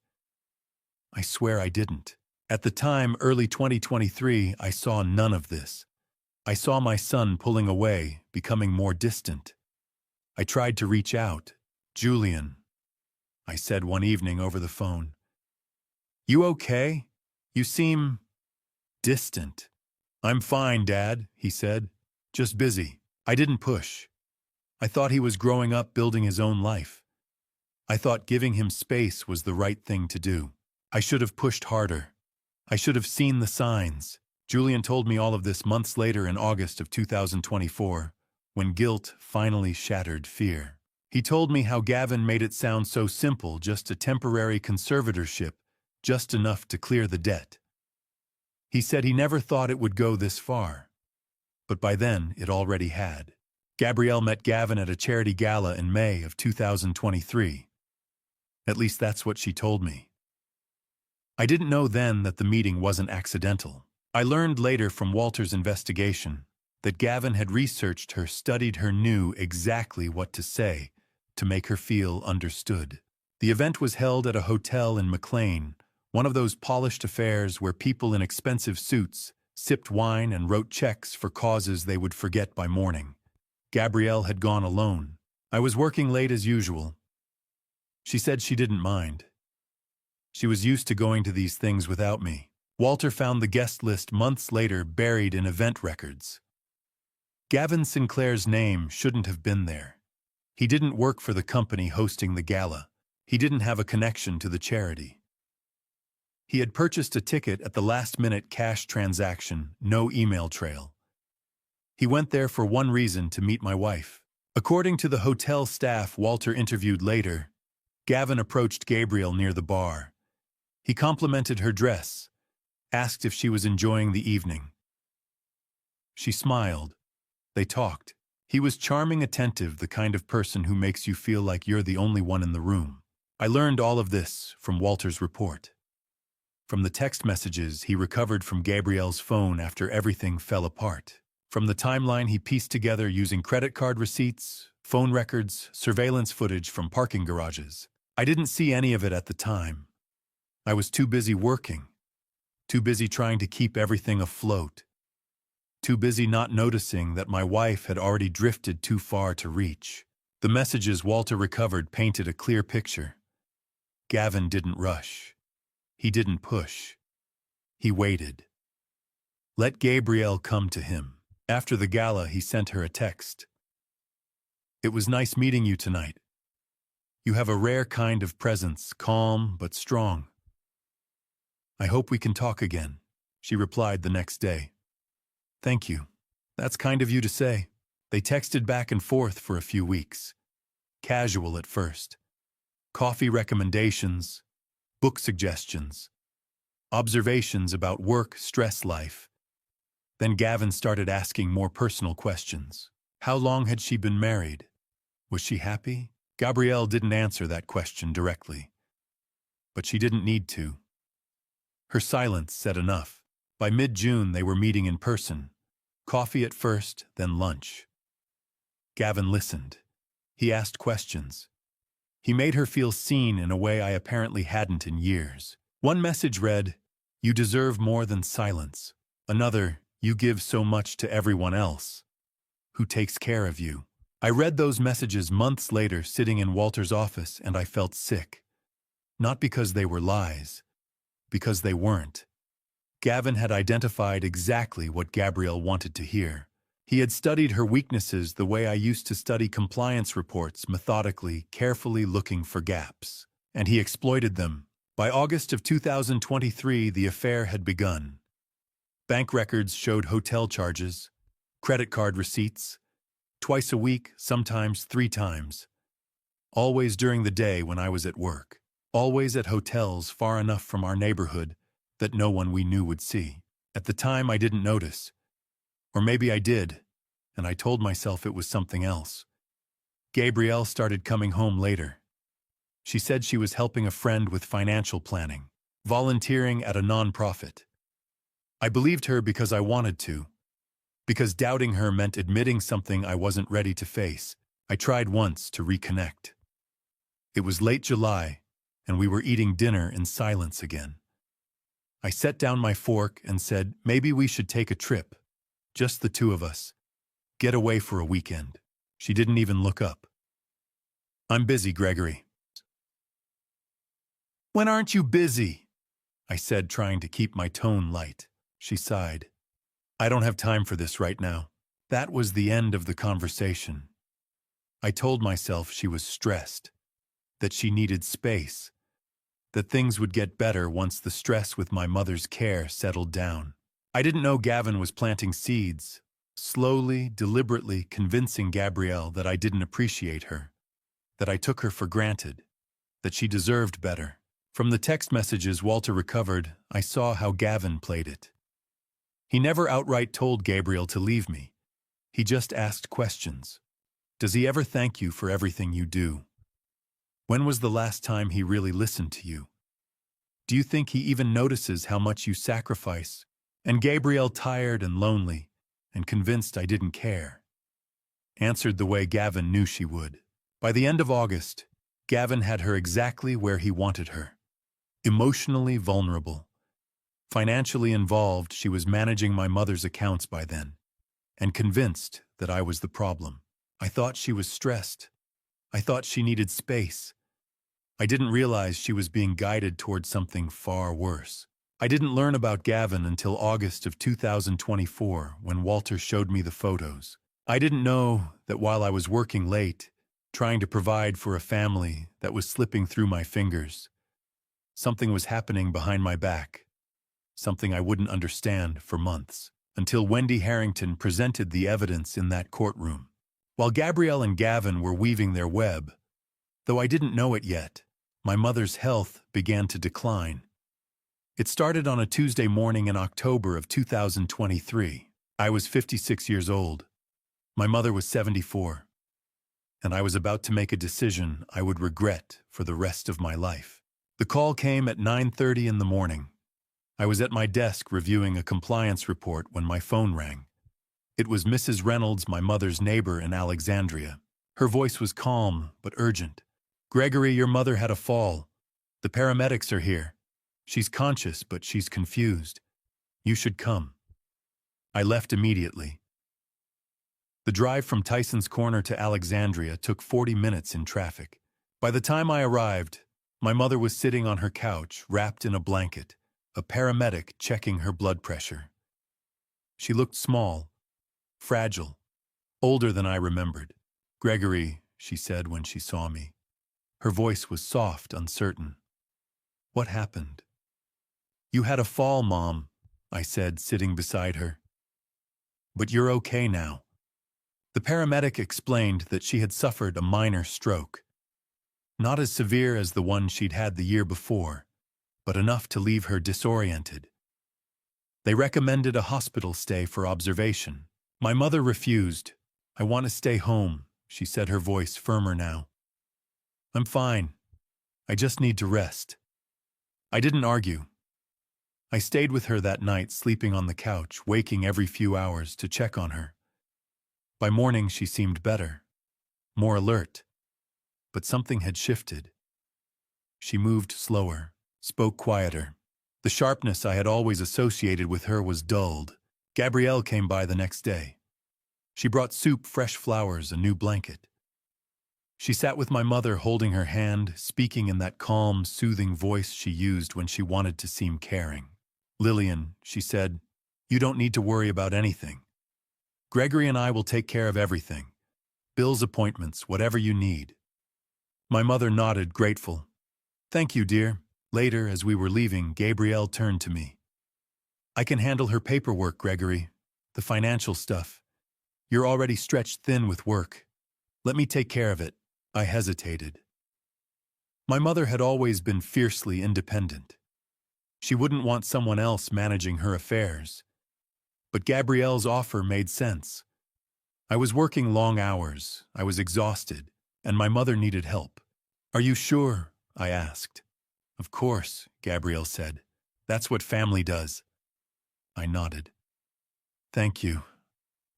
I swear I didn't. At the time, early 2023, I saw none of this. I saw my son pulling away, becoming more distant. I tried to reach out. Julian, I said one evening over the phone. You okay? You seem distant. I'm fine, Dad, he said. Just busy. I didn't push. I thought he was growing up, building his own life. I thought giving him space was the right thing to do. I should have pushed harder. I should have seen the signs. Julian told me all of this months later in August of 2024, when guilt finally shattered fear. He told me how Gavin made it sound so simple, just a temporary conservatorship, just enough to clear the debt. He said he never thought it would go this far. But by then, it already had. Gabrielle met Gavin at a charity gala in May of 2023. At least that's what she told me. I didn't know then that the meeting wasn't accidental. I learned later from Walter's investigation that Gavin had researched her, studied her, knew exactly what to say to make her feel understood. The event was held at a hotel in McLean, one of those polished affairs where people in expensive suits sipped wine and wrote checks for causes they would forget by morning. Gabrielle had gone alone. I was working late as usual. She said she didn't mind. She was used to going to these things without me. Walter found the guest list months later buried in event records. Gavin Sinclair's name shouldn't have been there. He didn't work for the company hosting the gala. He didn't have a connection to the charity. He had purchased a ticket at the last-minute cash transaction, no email trail. He went there for one reason: to meet my wife. According to the hotel staff Walter interviewed later, Gavin approached Gabrielle near the bar. He complimented her dress, asked if she was enjoying the evening. She smiled. They talked. He was charming, attentive, the kind of person who makes you feel like you're the only one in the room. I learned all of this from Walter's report. From the text messages he recovered from Gabrielle's phone after everything fell apart. From the timeline he pieced together using credit card receipts, phone records, surveillance footage from parking garages. I didn't see any of it at the time. I was too busy working, too busy trying to keep everything afloat, too busy not noticing that my wife had already drifted too far to reach. The messages Walter recovered painted a clear picture. Gavin didn't rush. He didn't push. He waited. Let Gabrielle come to him. After the gala, he sent her a text. "It was nice meeting you tonight. You have a rare kind of presence, calm but strong. I hope we can talk again," she replied the next day. "Thank you. That's kind of you to say." They texted back and forth for a few weeks. Casual at first. Coffee recommendations, book suggestions, observations about work, stress life. Then Gavin started asking more personal questions. How long had she been married? Was she happy? Gabrielle didn't answer that question directly. But she didn't need to. Her silence said enough. By mid-June, they were meeting in person. Coffee at first, then lunch. Gavin listened. He asked questions. He made her feel seen in a way I apparently hadn't in years. One message read, "You deserve more than silence." Another, "You give so much to everyone else. Who takes care of you?" I read those messages months later sitting in Walter's office, and I felt sick. Not because they were lies, because they weren't. Gavin had identified exactly what Gabrielle wanted to hear. He had studied her weaknesses the way I used to study compliance reports, methodically, carefully looking for gaps. And he exploited them. By August of 2023, the affair had begun. Bank records showed hotel charges, credit card receipts, twice a week, sometimes 3 times. Always during the day when I was at work. Always at hotels far enough from our neighborhood that no one we knew would see. At the time, I didn't notice. Or maybe I did, and I told myself it was something else. Gabrielle started coming home later. She said she was helping a friend with financial planning, volunteering at a nonprofit. I believed her because I wanted to, because doubting her meant admitting something I wasn't ready to face. I tried once to reconnect. It was late July, and we were eating dinner in silence again. I set down my fork and said, "Maybe we should take a trip. Just the two of us. Get away for a weekend." She didn't even look up. "I'm busy, Gregory." "When aren't you busy?" I said, trying to keep my tone light. She sighed. "I don't have time for this right now." That was the end of the conversation. I told myself she was stressed, that she needed space, that things would get better once the stress with my mother's care settled down. I didn't know Gavin was planting seeds, slowly, deliberately convincing Gabrielle that I didn't appreciate her, that I took her for granted, that she deserved better. From the text messages Walter recovered, I saw how Gavin played it. He never outright told Gabrielle to leave me. He just asked questions. Does he ever thank you for everything you do? When was the last time he really listened to you? Do you think he even notices how much you sacrifice? And Gabrielle, tired and lonely, and convinced I didn't care, answered the way Gavin knew she would. By the end of August, Gavin had her exactly where he wanted her. Emotionally vulnerable. Financially involved, she was managing my mother's accounts by then, and convinced that I was the problem. I thought she was stressed. I thought she needed space. I didn't realize she was being guided towards something far worse. I didn't learn about Gavin until August of 2024, when Walter showed me the photos. I didn't know that while I was working late, trying to provide for a family that was slipping through my fingers. Something was happening behind my back, something I wouldn't understand for months, until Wendy Harrington presented the evidence in that courtroom. While Gabrielle and Gavin were weaving their web, though I didn't know it yet, my mother's health began to decline. It started on a Tuesday morning in October of 2023. I was 56 years old. My mother was 74. And I was about to make a decision I would regret for the rest of my life. The call came at 9:30 in the morning. I was at my desk reviewing a compliance report when my phone rang. It was Mrs. Reynolds, my mother's neighbor in Alexandria. Her voice was calm but urgent. "Gregory, your mother had a fall. The paramedics are here. She's conscious, but she's confused. You should come." I left immediately. The drive from Tyson's Corner to Alexandria took 40 minutes in traffic. By the time I arrived, my mother was sitting on her couch, wrapped in a blanket, a paramedic checking her blood pressure. She looked small, fragile, older than I remembered. "Gregory," she said when she saw me. Her voice was soft, uncertain. "What happened?" "You had a fall, Mom," I said, sitting beside her. "But you're okay now." The paramedic explained that she had suffered a minor stroke. Not as severe as the one she'd had the year before, but enough to leave her disoriented. They recommended a hospital stay for observation. My mother refused. "I want to stay home," she said, her voice firmer now. "I'm fine. I just need to rest." I didn't argue. I stayed with her that night, sleeping on the couch, waking every few hours to check on her. By morning, she seemed better, more alert. But something had shifted. She moved slower, spoke quieter. The sharpness I had always associated with her was dulled. Gabrielle came by the next day. She brought soup, fresh flowers, a new blanket. She sat with my mother, holding her hand, speaking in that calm, soothing voice she used when she wanted to seem caring. "Lillian," she said, "you don't need to worry about anything. Gregory and I will take care of everything. Bills, appointments, whatever you need." My mother nodded, grateful. "Thank you, dear." Later, as we were leaving, Gabrielle turned to me. "I can handle her paperwork, Gregory. The financial stuff. You're already stretched thin with work. Let me take care of it." I hesitated. My mother had always been fiercely independent. She wouldn't want someone else managing her affairs. But Gabrielle's offer made sense. I was working long hours, I was exhausted, and my mother needed help. "Are you sure?" I asked. "Of course," Gabrielle said. "That's what family does." I nodded. "Thank you.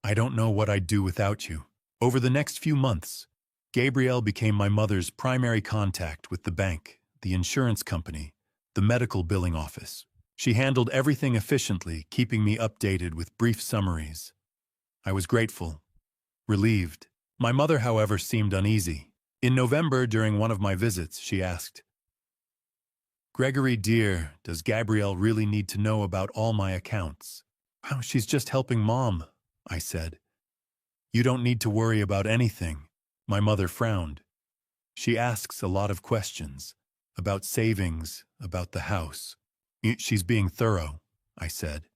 I don't know what I'd do without you." Over the next few months, Gabrielle became my mother's primary contact with the bank, the insurance company, the medical billing office. She handled everything efficiently, keeping me updated with brief summaries. I was grateful, relieved. My mother, however, seemed uneasy. In November, during one of my visits, she asked, "Gregory, dear, does Gabrielle really need to know about all my accounts?" "Oh, she's just helping Mom," I said. "You don't need to worry about anything." My mother frowned. "She asks a lot of questions, about savings, about the house. She's being thorough," I said.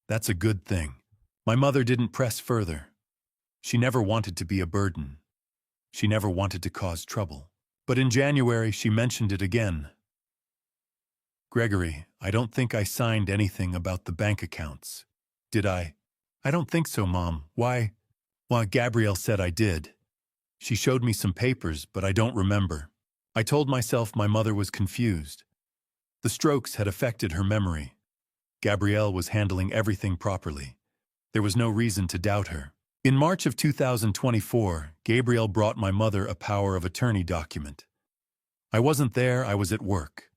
"That's a good thing." My mother didn't press further. She never wanted to be a burden. She never wanted to cause trouble. But in January, she mentioned it again. "Gregory, I don't think I signed anything about the bank accounts. Did I?" "I don't think so, Mom. Why?" "Well, Gabrielle said I did. She showed me some papers, but I don't remember." I told myself my mother was confused. The strokes had affected her memory. Gabrielle was handling everything properly. There was no reason to doubt her. In March of 2024, Gabrielle brought my mother a power of attorney document. I wasn't there, I was at work.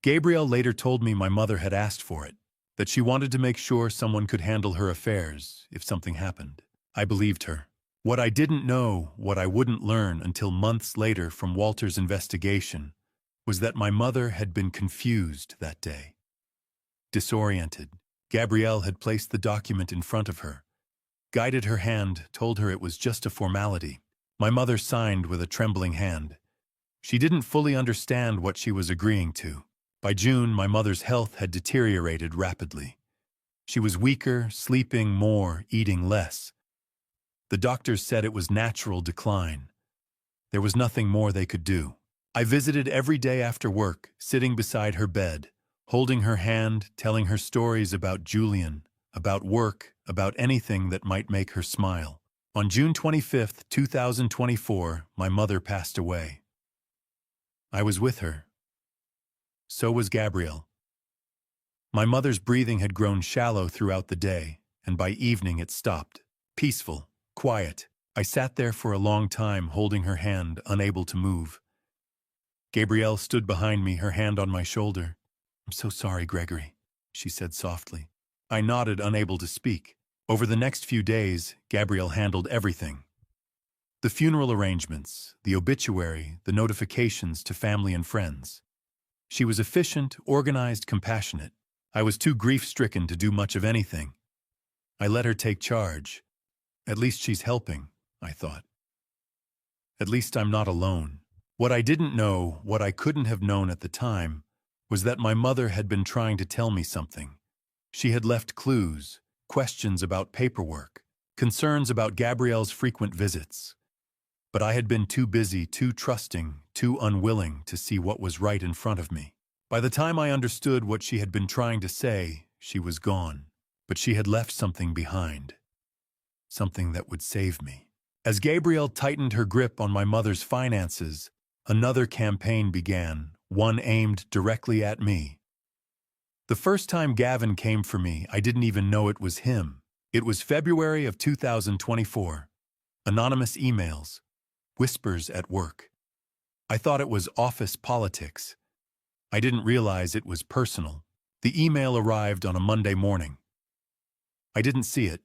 Gabrielle later told me my mother had asked for it, that she wanted to make sure someone could handle her affairs if something happened. I believed her. What I didn't know, what I wouldn't learn until months later from Walter's investigation, was that my mother had been confused that day. Disoriented, Gabrielle had placed the document in front of her, guided her hand, told her it was just a formality. My mother signed with a trembling hand. She didn't fully understand what she was agreeing to. By June, my mother's health had deteriorated rapidly. She was weaker, sleeping more, eating less. The doctors said it was natural decline. There was nothing more they could do. I visited every day after work, sitting beside her bed, holding her hand, telling her stories about Julian, about work, about anything that might make her smile. On June 25, 2024, my mother passed away. I was with her. So was Gabrielle. My mother's breathing had grown shallow throughout the day, and by evening it stopped. Peaceful, quiet. I sat there for a long time, holding her hand, unable to move. Gabrielle stood behind me, her hand on my shoulder. "I'm so sorry, Gregory," she said softly. I nodded, unable to speak. Over the next few days, Gabrielle handled everything. The funeral arrangements, the obituary, the notifications to family and friends. She was efficient, organized, compassionate. I was too grief-stricken to do much of anything. I let her take charge. At least she's helping, I thought. At least I'm not alone. What I didn't know, what I couldn't have known at the time, was that my mother had been trying to tell me something. She had left clues, questions about paperwork, concerns about Gabrielle's frequent visits. But I had been too busy, too trusting, too unwilling to see what was right in front of me. By the time I understood what she had been trying to say, she was gone. But she had left something behind. Something that would save me. As Gabrielle tightened her grip on my mother's finances, another campaign began, one aimed directly at me. The first time Gavin came for me, I didn't even know it was him. It was February of 2024. Anonymous emails. Whispers at work. I thought it was office politics. I didn't realize it was personal. The email arrived on a Monday morning. I didn't see it.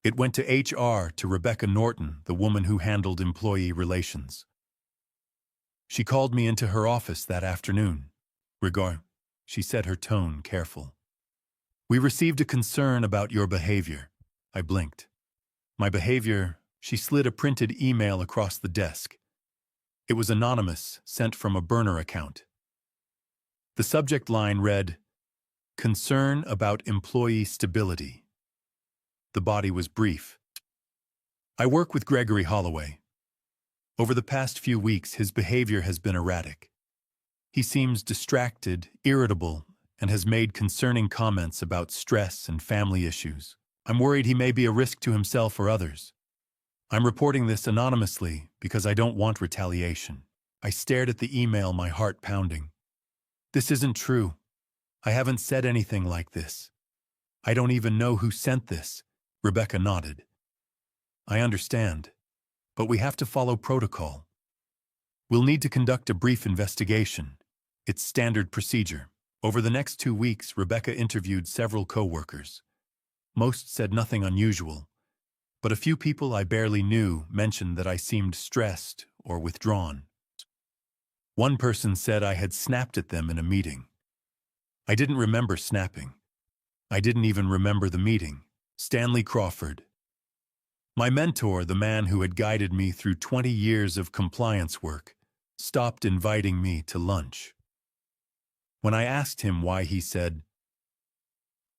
It went to HR, to Rebecca Norton, the woman who handled employee relations. She called me into her office that afternoon. She said, her tone careful. "We received a concern about your behavior." I blinked. My behavior. She slid a printed email across the desk. It was anonymous, sent from a burner account. The subject line read, "Concern about employee stability." The body was brief. "I work with Gregory Holloway. Over the past few weeks, his behavior has been erratic. He seems distracted, irritable, and has made concerning comments about stress and family issues. I'm worried he may be a risk to himself or others. I'm reporting this anonymously because I don't want retaliation." I stared at the email, my heart pounding. "This isn't true. I haven't said anything like this. I don't even know who sent this." Rebecca nodded. "I understand, but we have to follow protocol. We'll need to conduct a brief investigation. It's standard procedure." Over the next 2 weeks, Rebecca interviewed several co-workers. Most said nothing unusual, but a few people I barely knew mentioned that I seemed stressed or withdrawn. One person said I had snapped at them in a meeting. I didn't remember snapping. I didn't even remember the meeting. Stanley Crawford. My mentor, the man who had guided me through 20 years of compliance work, stopped inviting me to lunch. When I asked him why, he said,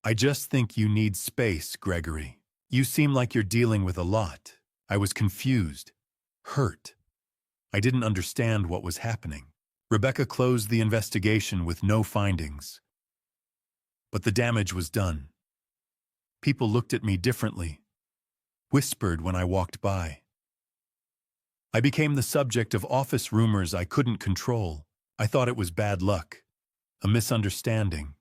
"I just think you need space, Gregory. You seem like you're dealing with a lot." I was confused, hurt. I didn't understand what was happening. Rebecca closed the investigation with no findings. But the damage was done. People looked at me differently, whispered when I walked by. I became the subject of office rumors I couldn't control. I thought it was bad luck, a misunderstanding.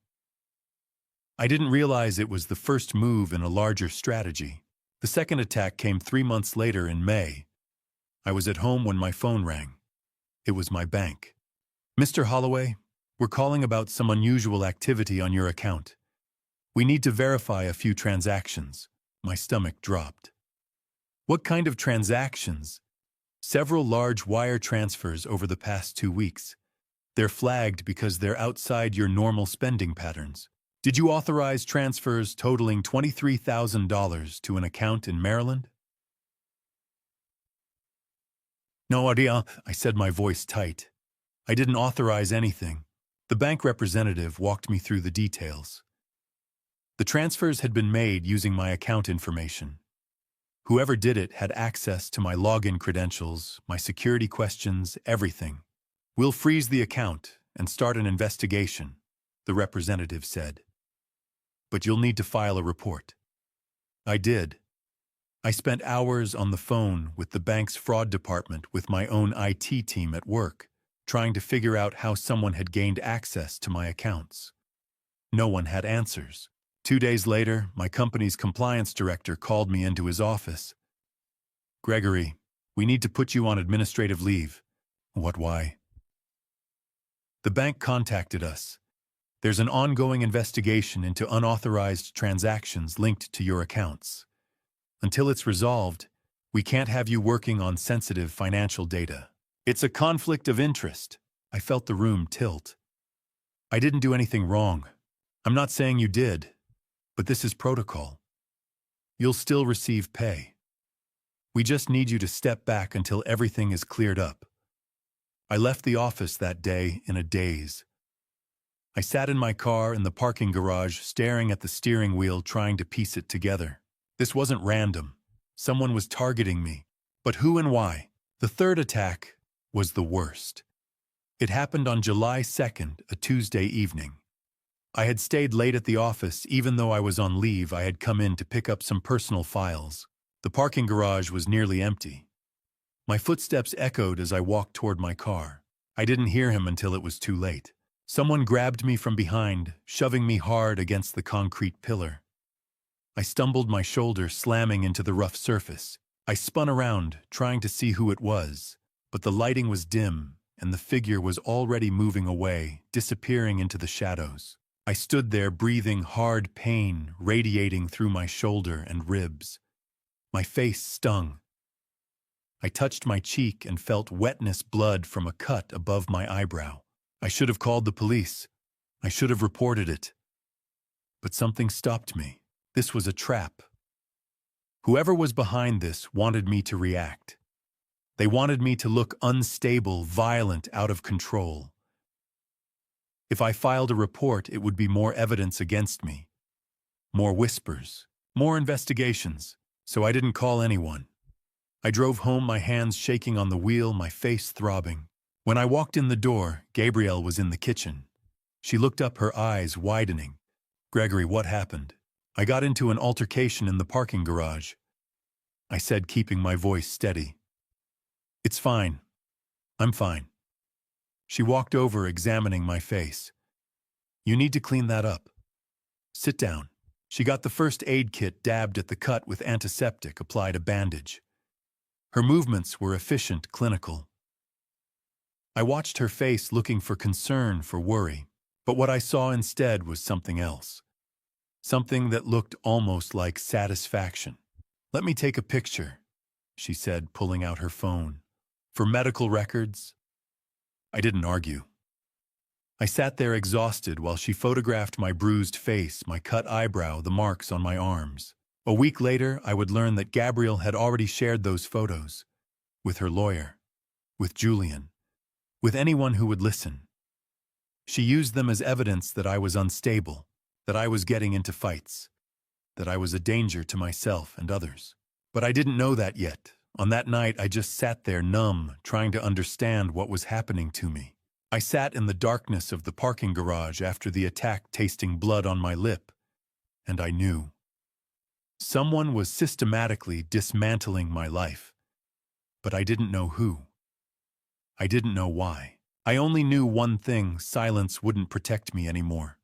I didn't realize it was the first move in a larger strategy. The second attack came 3 months later in May. I was at home when my phone rang. It was my bank. "Mr. Holloway, we're calling about some unusual activity on your account. We need to verify a few transactions." My stomach dropped. "What kind of transactions?" "Several large wire transfers over the past 2 weeks. They're flagged because they're outside your normal spending patterns. Did you authorize transfers totaling $23,000 to an account in Maryland?" No idea, I said, my voice tight. I didn't authorize anything. The bank representative walked me through the details. The transfers had been made using my account information. Whoever did it had access to my login credentials, my security questions, everything. We'll freeze the account and start an investigation, the representative said. But you'll need to file a report. I did. I spent hours on the phone with the bank's fraud department with my own IT team at work, trying to figure out how someone had gained access to my accounts. No one had answers. 2 days later, my company's compliance director called me into his office. Gregory, we need to put you on administrative leave. What, why? The bank contacted us. There's an ongoing investigation into unauthorized transactions linked to your accounts. Until it's resolved, we can't have you working on sensitive financial data. It's a conflict of interest. I felt the room tilt. I didn't do anything wrong. I'm not saying you did, but this is protocol. You'll still receive pay. We just need you to step back until everything is cleared up. I left the office that day in a daze. I sat in my car in the parking garage, staring at the steering wheel, trying to piece it together. This wasn't random. Someone was targeting me. But who and why? The third attack was the worst. It happened on July 2nd, a Tuesday evening. I had stayed late at the office. Even though I was on leave, I had come in to pick up some personal files. The parking garage was nearly empty. My footsteps echoed as I walked toward my car. I didn't hear him until it was too late. Someone grabbed me from behind, shoving me hard against the concrete pillar. I stumbled, my shoulder slamming into the rough surface. I spun around, trying to see who it was, but the lighting was dim, and the figure was already moving away, disappearing into the shadows. I stood there, breathing hard pain radiating through my shoulder and ribs. My face stung. I touched my cheek and felt wetness, blood from a cut above my eyebrow. I should have called the police. I should have reported it. But something stopped me. This was a trap. Whoever was behind this wanted me to react. They wanted me to look unstable, violent, out of control. If I filed a report, it would be more evidence against me. More whispers, more investigations. So I didn't call anyone. I drove home, my hands shaking on the wheel, my face throbbing. When I walked in the door, Gabrielle was in the kitchen. She looked up, her eyes widening. Gregory, what happened? I got into an altercation in the parking garage, I said, keeping my voice steady. It's fine. I'm fine. She walked over, examining my face. You need to clean that up. Sit down. She got the first aid kit, dabbed at the cut with antiseptic, applied a bandage. Her movements were efficient, clinical. I watched her face, looking for concern, for worry, but what I saw instead was something else. Something that looked almost like satisfaction. Let me take a picture, she said, pulling out her phone. For medical records? I didn't argue. I sat there exhausted while she photographed my bruised face, my cut eyebrow, the marks on my arms. A week later, I would learn that Gabrielle had already shared those photos. With her lawyer. With Julian. With anyone who would listen. She used them as evidence that I was unstable, that I was getting into fights, that I was a danger to myself and others. But I didn't know that yet. On that night, I just sat there numb, trying to understand what was happening to me. I sat in the darkness of the parking garage after the attack, tasting blood on my lip, and I knew. Someone was systematically dismantling my life, but I didn't know who. I didn't know why. I only knew one thing: silence wouldn't protect me anymore.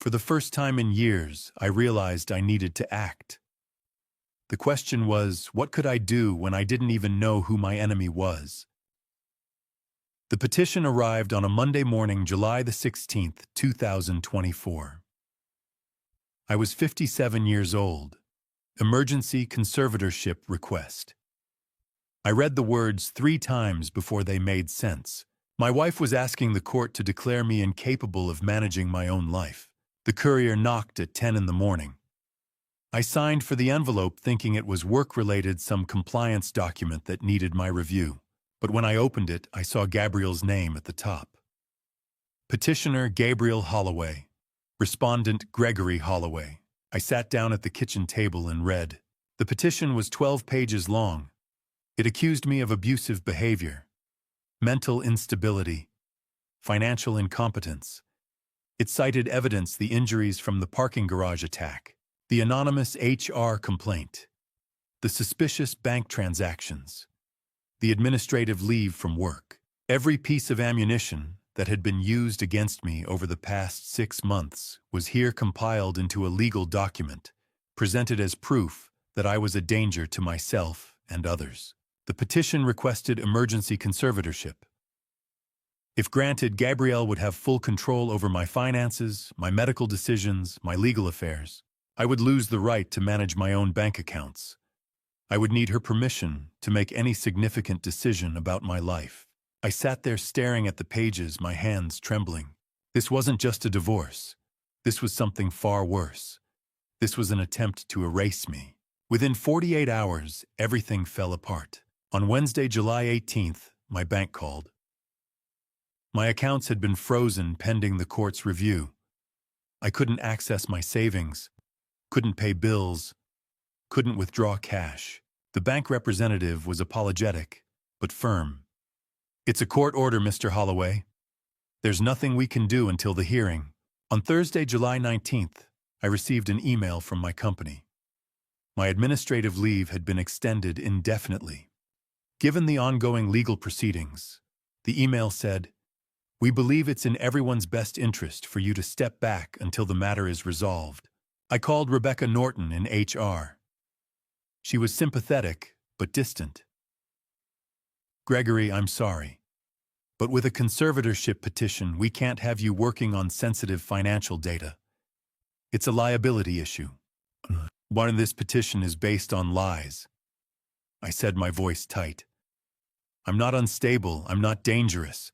For the first time in years, I realized I needed to act. The question was, what could I do when I didn't even know who my enemy was? The petition arrived on a Monday morning, July the 16th, 2024. I was 57 years old. Emergency conservatorship request. I read the words 3 times before they made sense. My wife was asking the court to declare me incapable of managing my own life. The courier knocked at 10 in the morning. I signed for the envelope thinking it was work-related, some compliance document that needed my review. But when I opened it, I saw Gabriel's name at the top. Petitioner Gabriel Holloway. Respondent Gregory Holloway. I sat down at the kitchen table and read. The petition was 12 pages long. It accused me of abusive behavior, mental instability, financial incompetence. It cited evidence: the injuries from the parking garage attack, the anonymous HR complaint, the suspicious bank transactions, the administrative leave from work. Every piece of ammunition that had been used against me over the past 6 months was here compiled into a legal document, presented as proof that I was a danger to myself and others. The petition requested emergency conservatorship. If granted, Gabrielle would have full control over my finances, my medical decisions, my legal affairs. I would lose the right to manage my own bank accounts. I would need her permission to make any significant decision about my life. I sat there staring at the pages, my hands trembling. This wasn't just a divorce. This was something far worse. This was an attempt to erase me. Within 48 hours, everything fell apart. On Wednesday, July 18th, my bank called. My accounts had been frozen pending the court's review. I couldn't access my savings, couldn't pay bills, couldn't withdraw cash. The bank representative was apologetic, but firm. "It's a court order, Mr. Holloway. There's nothing we can do until the hearing." On Thursday, July 19th, I received an email from my company. My administrative leave had been extended indefinitely. Given the ongoing legal proceedings, the email said, "We believe it's in everyone's best interest for you to step back until the matter is resolved." I called Rebecca Norton in HR. She was sympathetic, but distant. "Gregory, I'm sorry, but with a conservatorship petition, we can't have you working on sensitive financial data. It's a liability issue. One of this petition is based on lies." I said, my voice tight. "I'm not unstable, I'm not dangerous.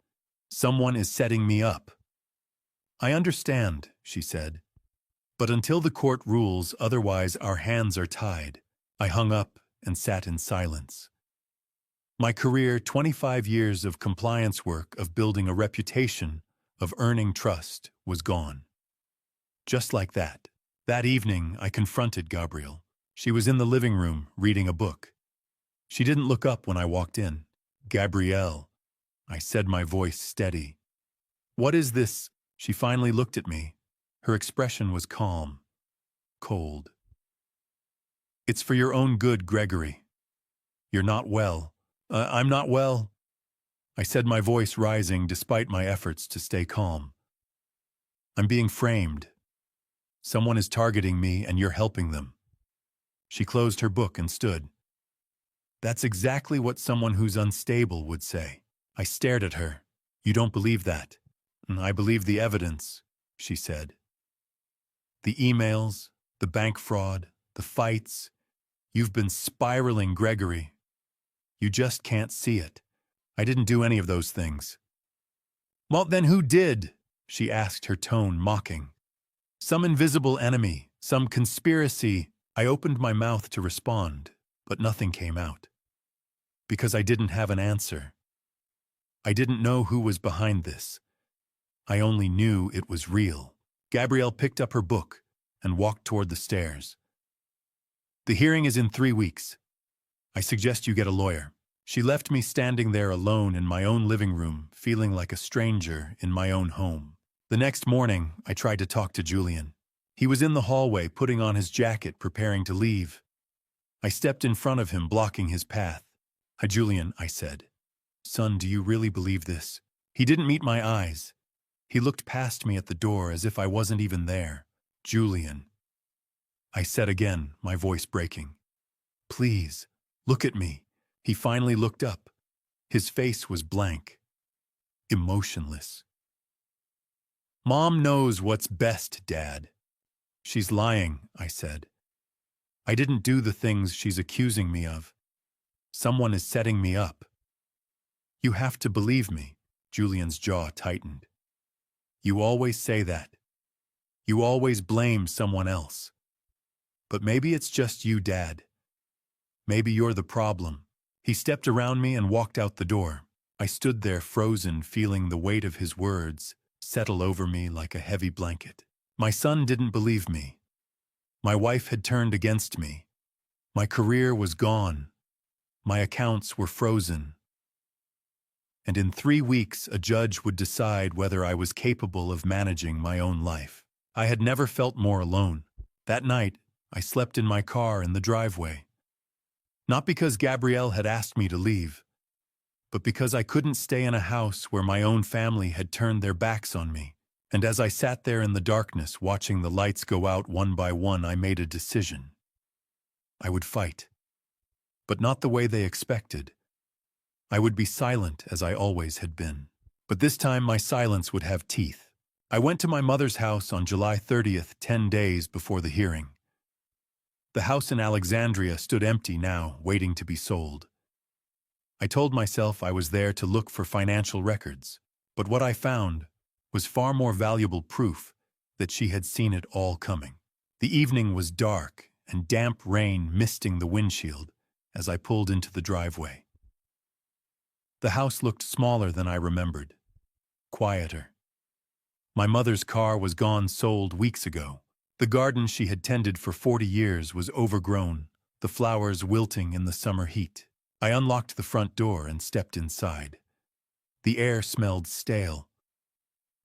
Someone is setting me up." "I understand," she said. "But until the court rules otherwise, our hands are tied." I hung up and sat in silence. My career, 25 years of compliance work, of building a reputation, of earning trust, was gone. Just like that. That evening, I confronted Gabrielle. She was in the living room, reading a book. She didn't look up when I walked in. "Gabrielle," I said, my voice steady. "What is this?" She finally looked at me. Her expression was calm, cold. "It's for your own good, Gregory. You're not well." I'm not well," I said, my voice rising despite my efforts to stay calm. "I'm being framed. Someone is targeting me and you're helping them." She closed her book and stood. "That's exactly what someone who's unstable would say." I stared at her. "You don't believe that?" "I believe the evidence," she said. "The emails, the bank fraud, the fights. You've been spiraling, Gregory. You just can't see it. I didn't do any of those things." "Well, then who did?" she asked, her tone mocking. "Some invisible enemy, some conspiracy." I opened my mouth to respond, but nothing came out. Because I didn't have an answer. I didn't know who was behind this. I only knew it was real. Gabrielle picked up her book and walked toward the stairs. "The hearing is in 3 weeks. I suggest you get a lawyer." She left me standing there alone in my own living room, feeling like a stranger in my own home. The next morning, I tried to talk to Julian. He was in the hallway, putting on his jacket, preparing to leave. I stepped in front of him, blocking his path. "Hi, Julian," I said. "Son, do you really believe this?" He didn't meet my eyes. He looked past me at the door as if I wasn't even there. "Julian," I said again, my voice breaking. "Please, look at me." He finally looked up. His face was blank, emotionless. "Mom knows what's best, Dad." "She's lying," I said. "I didn't do the things she's accusing me of. Someone is setting me up." "You have to believe me." Julian's jaw tightened. "You always say that. You always blame someone else. But maybe it's just you, Dad. Maybe you're the problem." He stepped around me and walked out the door. I stood there frozen, feeling the weight of his words settle over me like a heavy blanket. My son didn't believe me. My wife had turned against me. My career was gone. My accounts were frozen. And in 3 weeks, a judge would decide whether I was capable of managing my own life. I had never felt more alone. That night, I slept in my car in the driveway. Not because Gabrielle had asked me to leave, but because I couldn't stay in a house where my own family had turned their backs on me. And as I sat there in the darkness, watching the lights go out one by one, I made a decision. I would fight, but not the way they expected. I would be silent as I always had been. But this time my silence would have teeth. I went to my mother's house on July 30th, 10 days before the hearing. The house in Alexandria stood empty now, waiting to be sold. I told myself I was there to look for financial records, but what I found was far more valuable proof that she had seen it all coming. The evening was dark and damp rain misting the windshield as I pulled into the driveway. The house looked smaller than I remembered, quieter. My mother's car was gone, sold weeks ago. The garden she had tended for 40 years was overgrown, the flowers wilting in the summer heat. I unlocked the front door and stepped inside. The air smelled stale.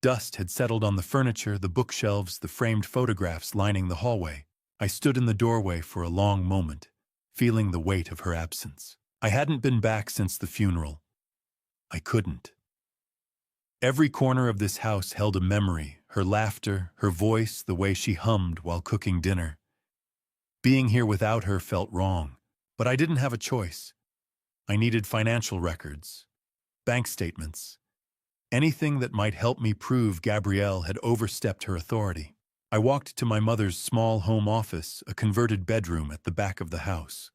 Dust had settled on the furniture, the bookshelves, the framed photographs lining the hallway. I stood in the doorway for a long moment, feeling the weight of her absence. I hadn't been back since the funeral. I couldn't. Every corner of this house held a memory, her laughter, her voice, the way she hummed while cooking dinner. Being here without her felt wrong, but I didn't have a choice. I needed financial records, bank statements, anything that might help me prove Gabrielle had overstepped her authority. I walked to my mother's small home office, a converted bedroom at the back of the house.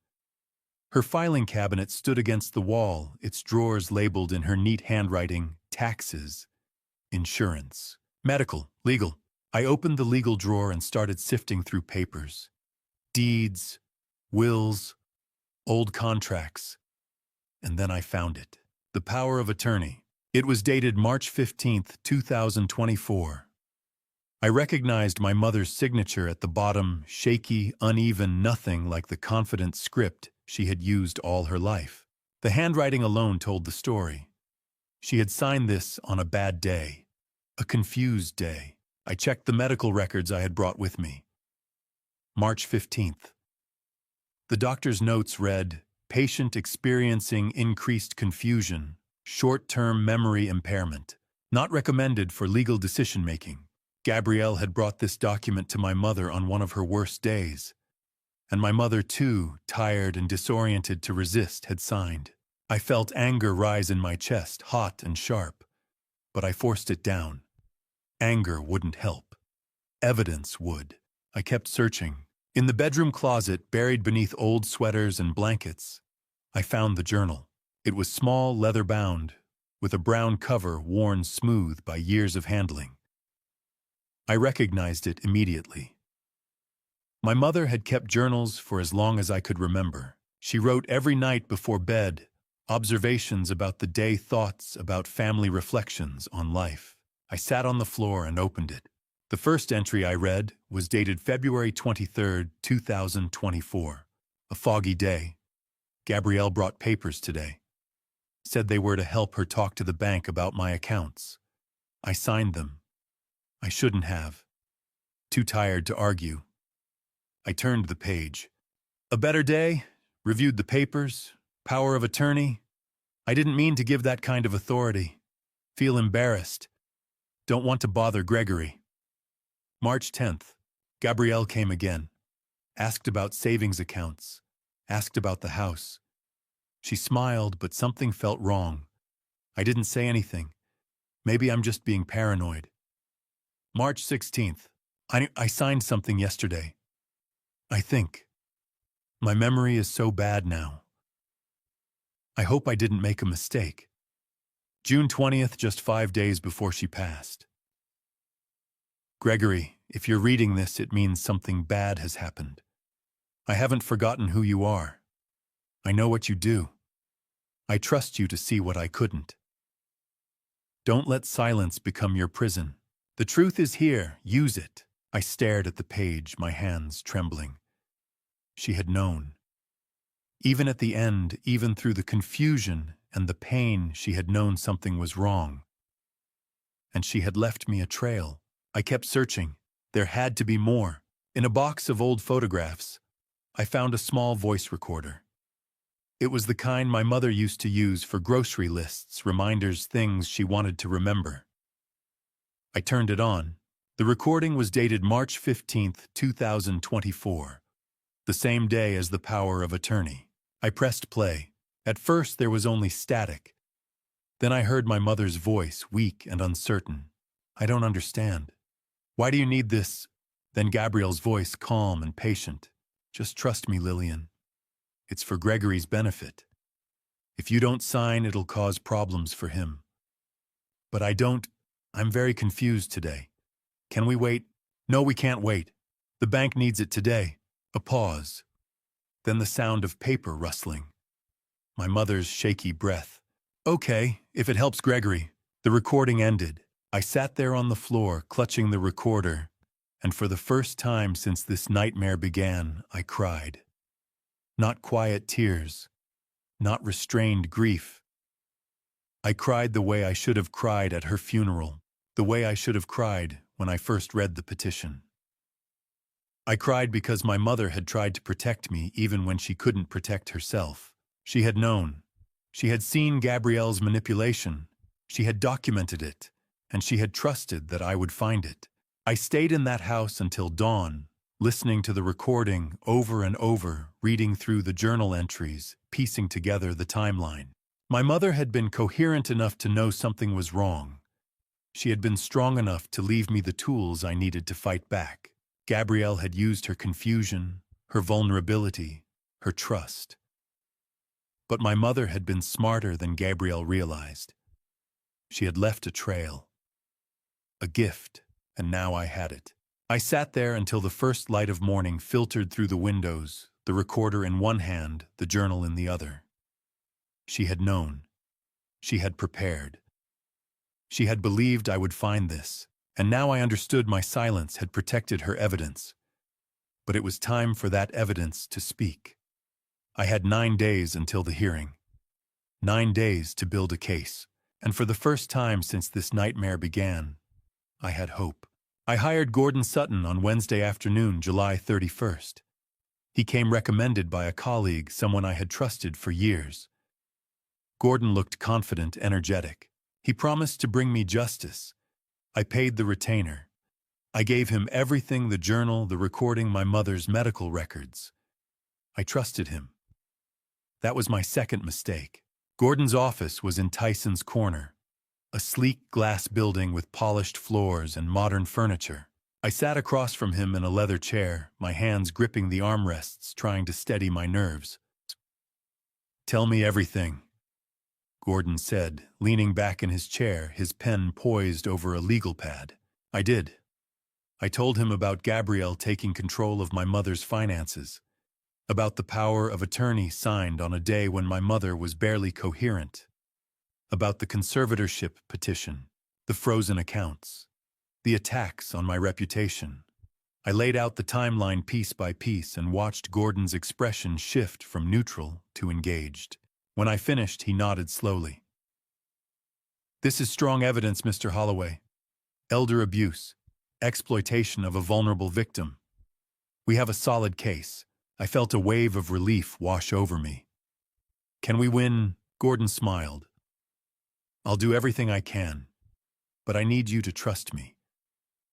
Her filing cabinet stood against the wall, its drawers labeled in her neat handwriting, taxes, insurance, medical, legal. I opened the legal drawer and started sifting through papers. Deeds, wills, old contracts. And then I found it. The power of attorney. It was dated March 15th, 2024. I recognized my mother's signature at the bottom, shaky, uneven, nothing like the confident script she had used all her life. The handwriting alone told the story. She had signed this on a bad day, a confused day. I checked the medical records I had brought with me. March 15th. The doctor's notes read, patient experiencing increased confusion, short-term memory impairment, not recommended for legal decision-making. Gabrielle had brought this document to my mother on one of her worst days. And my mother, too, tired and disoriented to resist, had signed. I felt anger rise in my chest, hot and sharp, but I forced it down. Anger wouldn't help. Evidence would. I kept searching. In the bedroom closet, buried beneath old sweaters and blankets, I found the journal. It was small, leather-bound, with a brown cover worn smooth by years of handling. I recognized it immediately. My mother had kept journals for as long as I could remember. She wrote every night before bed, observations about the day, thoughts about family, reflections on life. I sat on the floor and opened it. The first entry I read was dated February 23, 2024. A foggy day. Gabrielle brought papers today. Said they were to help her talk to the bank about my accounts. I signed them. I shouldn't have. Too tired to argue. I turned the page. A better day, reviewed the papers, power of attorney. I didn't mean to give that kind of authority. Feel embarrassed. Don't want to bother Gregory. March 10th. Gabrielle came again. Asked about savings accounts. Asked about the house. She smiled, but something felt wrong. I didn't say anything. Maybe I'm just being paranoid. March 16th. I signed something yesterday. I think. My memory is so bad now. I hope I didn't make a mistake. June 20th, just 5 days before she passed. Gregory, if you're reading this, it means something bad has happened. I haven't forgotten who you are. I know what you do. I trust you to see what I couldn't. Don't let silence become your prison. The truth is here, use it. I stared at the page, my hands trembling. She had known. Even at the end, even through the confusion and the pain, she had known something was wrong. And she had left me a trail. I kept searching. There had to be more. In a box of old photographs, I found a small voice recorder. It was the kind my mother used to use for grocery lists, reminders, things she wanted to remember. I turned it on. The recording was dated March 15th, 2024, the same day as the power of attorney. I pressed play. At first there was only static. Then I heard my mother's voice, weak and uncertain. I don't understand. Why do you need this? Then Gabriel's voice, calm and patient. Just trust me, Lillian. It's for Gregory's benefit. If you don't sign, it'll cause problems for him. But I don't. I'm very confused today. Can we wait? No, we can't wait. The bank needs it today. A pause. Then the sound of paper rustling. My mother's shaky breath. Okay, if it helps Gregory. The recording ended. I sat there on the floor, clutching the recorder, and for the first time since this nightmare began, I cried. Not quiet tears, not restrained grief. I cried the way I should have cried at her funeral, the way I should have cried when I first read the petition. I cried because my mother had tried to protect me even when she couldn't protect herself. She had known. She had seen Gabrielle's manipulation. She had documented it, and she had trusted that I would find it. I stayed in that house until dawn, listening to the recording over and over, reading through the journal entries, piecing together the timeline. My mother had been coherent enough to know something was wrong. She had been strong enough to leave me the tools I needed to fight back. Gabrielle had used her confusion, her vulnerability, her trust. But my mother had been smarter than Gabrielle realized. She had left a trail, a gift, and now I had it. I sat there until the first light of morning filtered through the windows, the recorder in one hand, the journal in the other. She had known. She had prepared. She had believed I would find this, and now I understood my silence had protected her evidence. But it was time for that evidence to speak. I had 9 days until the hearing. 9 days to build a case, and for the first time since this nightmare began, I had hope. I hired Gordon Sutton on Wednesday afternoon, July 31st. He came recommended by a colleague, someone I had trusted for years. Gordon looked confident, energetic. He promised to bring me justice. I paid the retainer. I gave him everything, the journal, the recording, my mother's medical records. I trusted him. That was my second mistake. Gordon's office was in Tyson's Corner, a sleek glass building with polished floors and modern furniture. I sat across from him in a leather chair, my hands gripping the armrests, trying to steady my nerves. "Tell me everything," Gordon said, leaning back in his chair, his pen poised over a legal pad. I did. I told him about Gabrielle taking control of my mother's finances, about the power of attorney signed on a day when my mother was barely coherent, about the conservatorship petition, the frozen accounts, the attacks on my reputation. I laid out the timeline piece by piece and watched Gordon's expression shift from neutral to engaged. When I finished, he nodded slowly. "This is strong evidence, Mr. Holloway. Elder abuse, exploitation of a vulnerable victim. We have a solid case." I felt a wave of relief wash over me. "Can we win?" Gordon smiled. "I'll do everything I can, but I need you to trust me."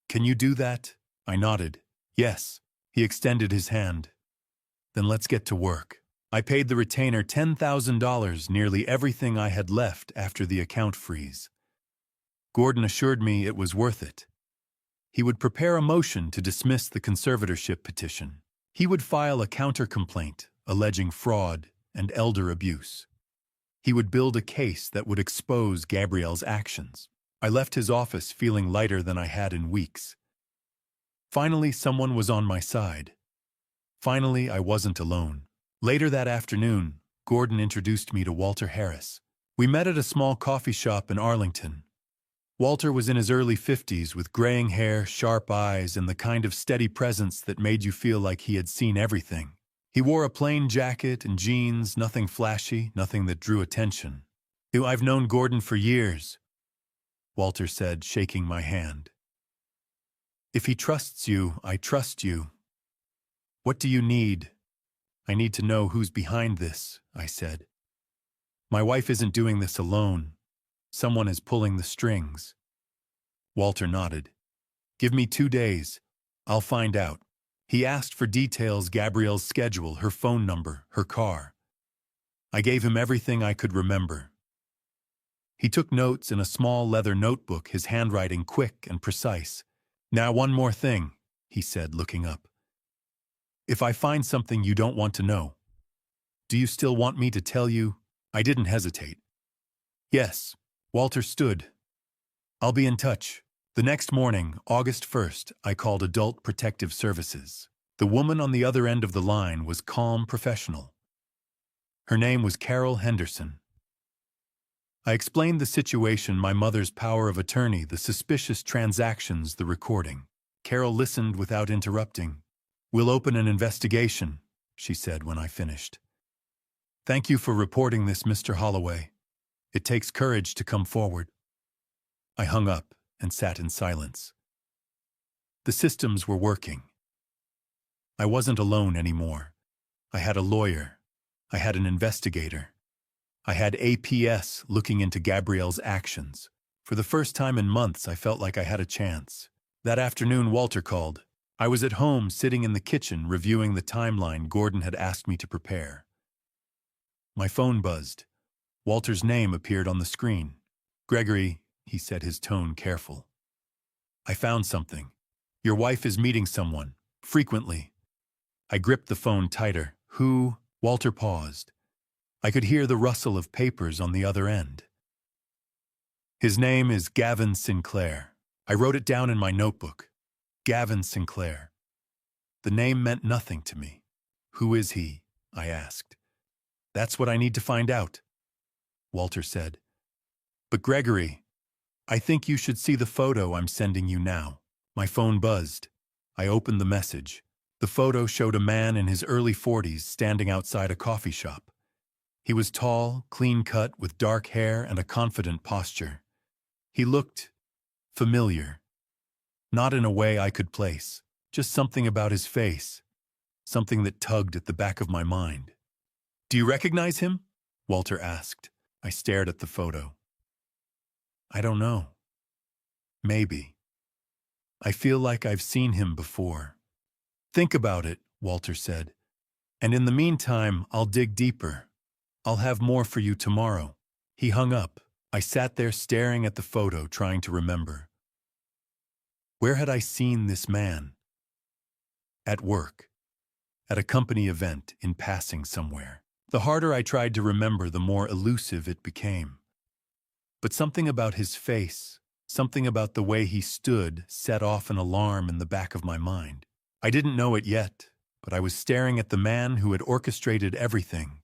"Can you do that?" I nodded. "Yes." He extended his hand. "Then let's get to work." I paid the retainer $10,000, nearly everything I had left after the account freeze. Gordon assured me it was worth it. He would prepare a motion to dismiss the conservatorship petition. He would file a counter-complaint alleging fraud and elder abuse. He would build a case that would expose Gabrielle's actions. I left his office feeling lighter than I had in weeks. Finally, someone was on my side. Finally, I wasn't alone. Later that afternoon, Gordon introduced me to Walter Harris. We met at a small coffee shop in Arlington. Walter was in his early 50s with graying hair, sharp eyes, and the kind of steady presence that made you feel like he had seen everything. He wore a plain jacket and jeans, nothing flashy, nothing that drew attention. "I've known Gordon for years," Walter said, shaking my hand. "If he trusts you, I trust you. What do you need?" "I need to know who's behind this," I said. "My wife isn't doing this alone. Someone is pulling the strings." Walter nodded. "Give me 2 days. I'll find out." He asked for details: Gabrielle's schedule, her phone number, her car. I gave him everything I could remember. He took notes in a small leather notebook, his handwriting quick and precise. "Now, one more thing," he said, looking up. "If I find something you don't want to know, do you still want me to tell you?" I didn't hesitate. "Yes." Walter stood. "I'll be in touch." The next morning, August 1st, I called Adult Protective Services. The woman on the other end of the line was calm, professional. Her name was Carol Henderson. I explained the situation: my mother's power of attorney, the suspicious transactions, the recording. Carol listened without interrupting. "We'll open an investigation," she said when I finished. "Thank you for reporting this, Mr. Holloway. It takes courage to come forward." I hung up and sat in silence. The systems were working. I wasn't alone anymore. I had a lawyer. I had an investigator. I had APS looking into Gabrielle's actions. For the first time in months, I felt like I had a chance. That afternoon, Walter called. I was at home, sitting in the kitchen, reviewing the timeline Gordon had asked me to prepare. My phone buzzed. Walter's name appeared on the screen. "Gregory," he said, his tone careful. "I found something. Your wife is meeting someone, frequently." I gripped the phone tighter. "Who?" Walter paused. I could hear the rustle of papers on the other end. "His name is Gavin Sinclair." I wrote it down in my notebook. Gavin Sinclair. The name meant nothing to me. "Who is he?" I asked. "That's what I need to find out," Walter said. "But Gregory, I think you should see the photo I'm sending you now." My phone buzzed. I opened the message. The photo showed a man in his early 40s standing outside a coffee shop. He was tall, clean-cut, with dark hair and a confident posture. He looked familiar. Not in a way I could place, just something about his face, something that tugged at the back of my mind. "Do you recognize him?" Walter asked. I stared at the photo. "I don't know. Maybe. I feel like I've seen him before." "Think about it," Walter said. "And in the meantime, I'll dig deeper. I'll have more for you tomorrow." He hung up. I sat there staring at the photo, trying to remember. Where had I seen this man? At work. At a company event, in passing somewhere. The harder I tried to remember, the more elusive it became. But something about his face, something about the way he stood, set off an alarm in the back of my mind. I didn't know it yet, but I was staring at the man who had orchestrated everything.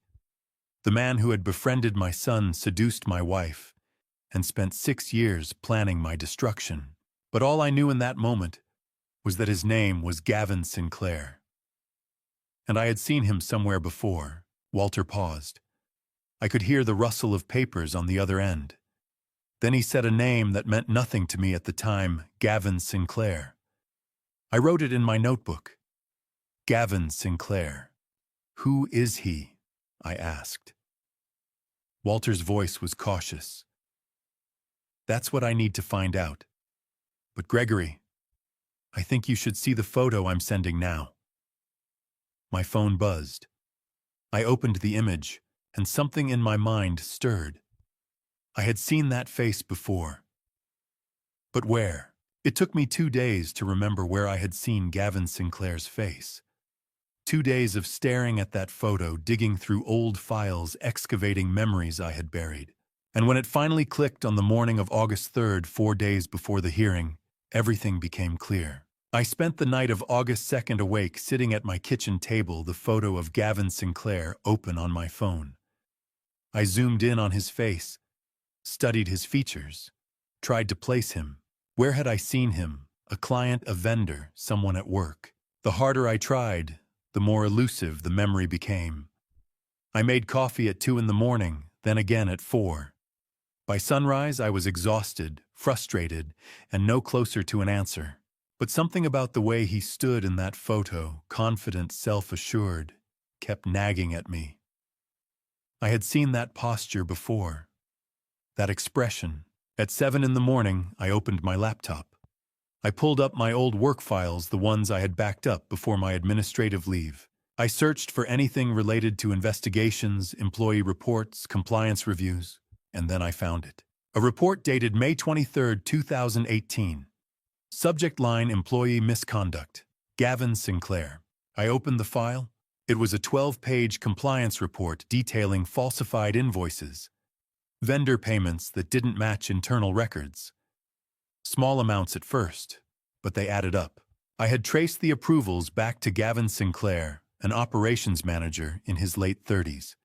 The man who had befriended my son, seduced my wife, and spent 6 years planning my destruction. But all I knew in that moment was that his name was Gavin Sinclair. And I had seen him somewhere before. Walter paused. I could hear the rustle of papers on the other end. Then he said a name that meant nothing to me at the time: Gavin Sinclair. I wrote it in my notebook. Gavin Sinclair. "Who is he?" I asked. Walter's voice was cautious. "That's what I need to find out. But Gregory, I think you should see the photo I'm sending now." My phone buzzed. I opened the image, and something in my mind stirred. I had seen that face before. But where? It took me 2 days to remember where I had seen Gavin Sinclair's face. 2 days of staring at that photo, digging through old files, excavating memories I had buried. And when it finally clicked on the morning of August 3rd, 4 days before the hearing, everything became clear. I spent the night of August 2nd awake, sitting at my kitchen table, the photo of Gavin Sinclair open on my phone. I zoomed in on his face, studied his features, tried to place him. Where had I seen him? A client, a vendor, someone at work. The harder I tried, the more elusive the memory became. I made coffee at 2 in the morning, then again at 4. By sunrise, I was exhausted, frustrated, and no closer to an answer. But something about the way he stood in that photo, confident, self-assured, kept nagging at me. I had seen that posture before, that expression. At 7 in the morning, I opened my laptop. I pulled up my old work files, the ones I had backed up before my administrative leave. I searched for anything related to investigations, employee reports, compliance reviews, and then I found it. A report dated May 23, 2018. Subject line: Employee Misconduct. Gavin Sinclair. I opened the file. It was a 12-page compliance report detailing falsified invoices, vendor payments that didn't match internal records. Small amounts at first, but they added up. I had traced the approvals back to Gavin Sinclair, an operations manager in his late 30s.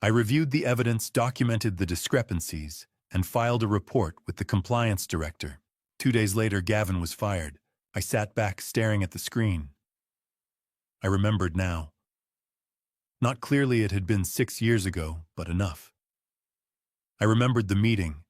I reviewed the evidence, documented the discrepancies, and filed a report with the compliance director. 2 days later, Gavin was fired. I sat back, staring at the screen. I remembered now. Not clearly, it had been 6 years ago, but enough. I remembered the meeting.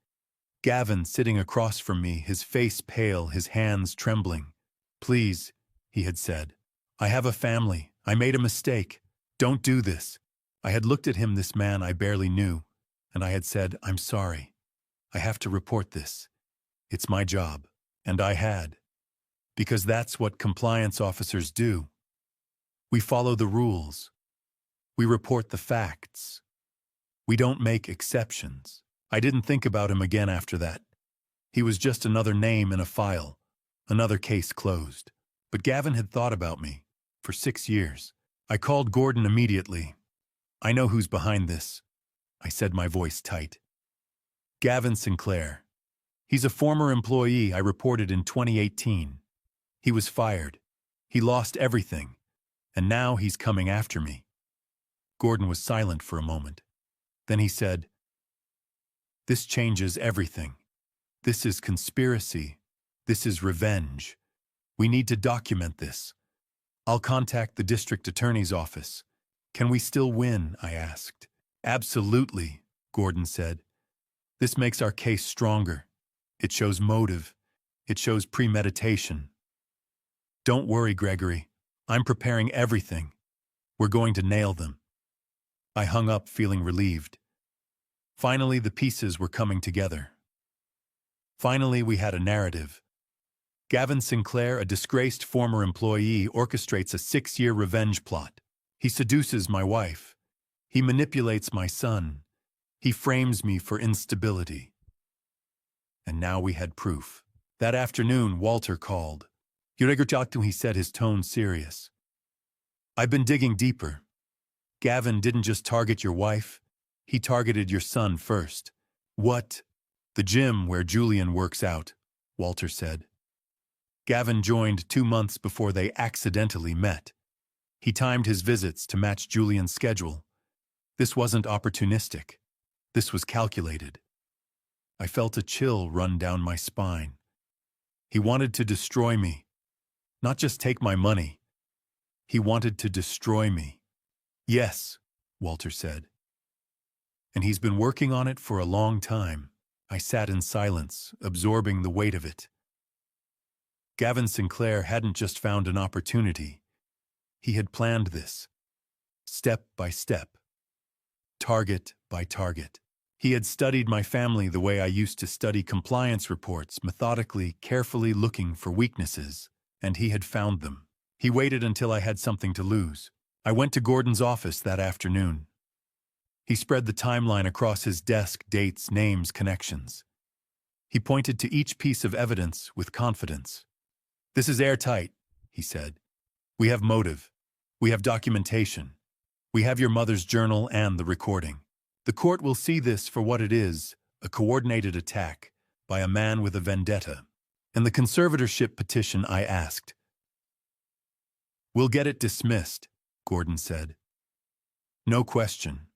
Gavin sitting across from me, his face pale, his hands trembling. "Please," he had said. "I have a family. I made a mistake. Don't do this." I had looked at him, this man I barely knew, and I had said, "I'm sorry. I have to report this. It's my job." And I had. Because that's what compliance officers do. We follow the rules. We report the facts. We don't make exceptions. I didn't think about him again after that. He was just another name in a file, another case closed. But Gavin had thought about me for 6 years. I called Gordon immediately. "I know who's behind this," I said, my voice tight. "Gavin Sinclair. He's a former employee I reported in 2018. He was fired. He lost everything. And now he's coming after me." Gordon was silent for a moment. Then he said, "This changes everything. This is conspiracy. This is revenge. We need to document this. I'll contact the district attorney's office." "Can we still win?" I asked. "Absolutely," Gordon said. "This makes our case stronger. It shows motive. It shows premeditation. Don't worry, Gregory. I'm preparing everything. We're going to nail them." I hung up, feeling relieved. Finally, the pieces were coming together. Finally, we had a narrative. Gavin Sinclair, a disgraced former employee, orchestrates a 6-year revenge plot. He seduces my wife. He manipulates my son. He frames me for instability. And now we had proof. That afternoon, Walter called. "He said, his tone serious. "I've been digging deeper. Gavin didn't just target your wife. He targeted your son first." "What?" "The gym where Julian works out," Walter said. Gavin joined 2 months before they accidentally met. He timed his visits to match Julian's schedule. This wasn't opportunistic. This was calculated. I felt a chill run down my spine. He wanted to destroy me. Not just take my money. He wanted to destroy me. "Yes," Walter said. "And he's been working on it for a long time." I sat in silence, absorbing the weight of it. Gavin Sinclair hadn't just found an opportunity. He had planned this, step by step, target by target. He had studied my family the way I used to study compliance reports, methodically, carefully looking for weaknesses, and he had found them. He waited until I had something to lose. I went to Gordon's office that afternoon. He spread the timeline across his desk, dates, names, connections. He pointed to each piece of evidence with confidence. "This is airtight," he said. "We have motive. We have documentation. We have your mother's journal and the recording. The court will see this for what it is, a coordinated attack by a man with a vendetta." "And the conservatorship petition?" I asked. "We'll get it dismissed," Gordon said. "No question.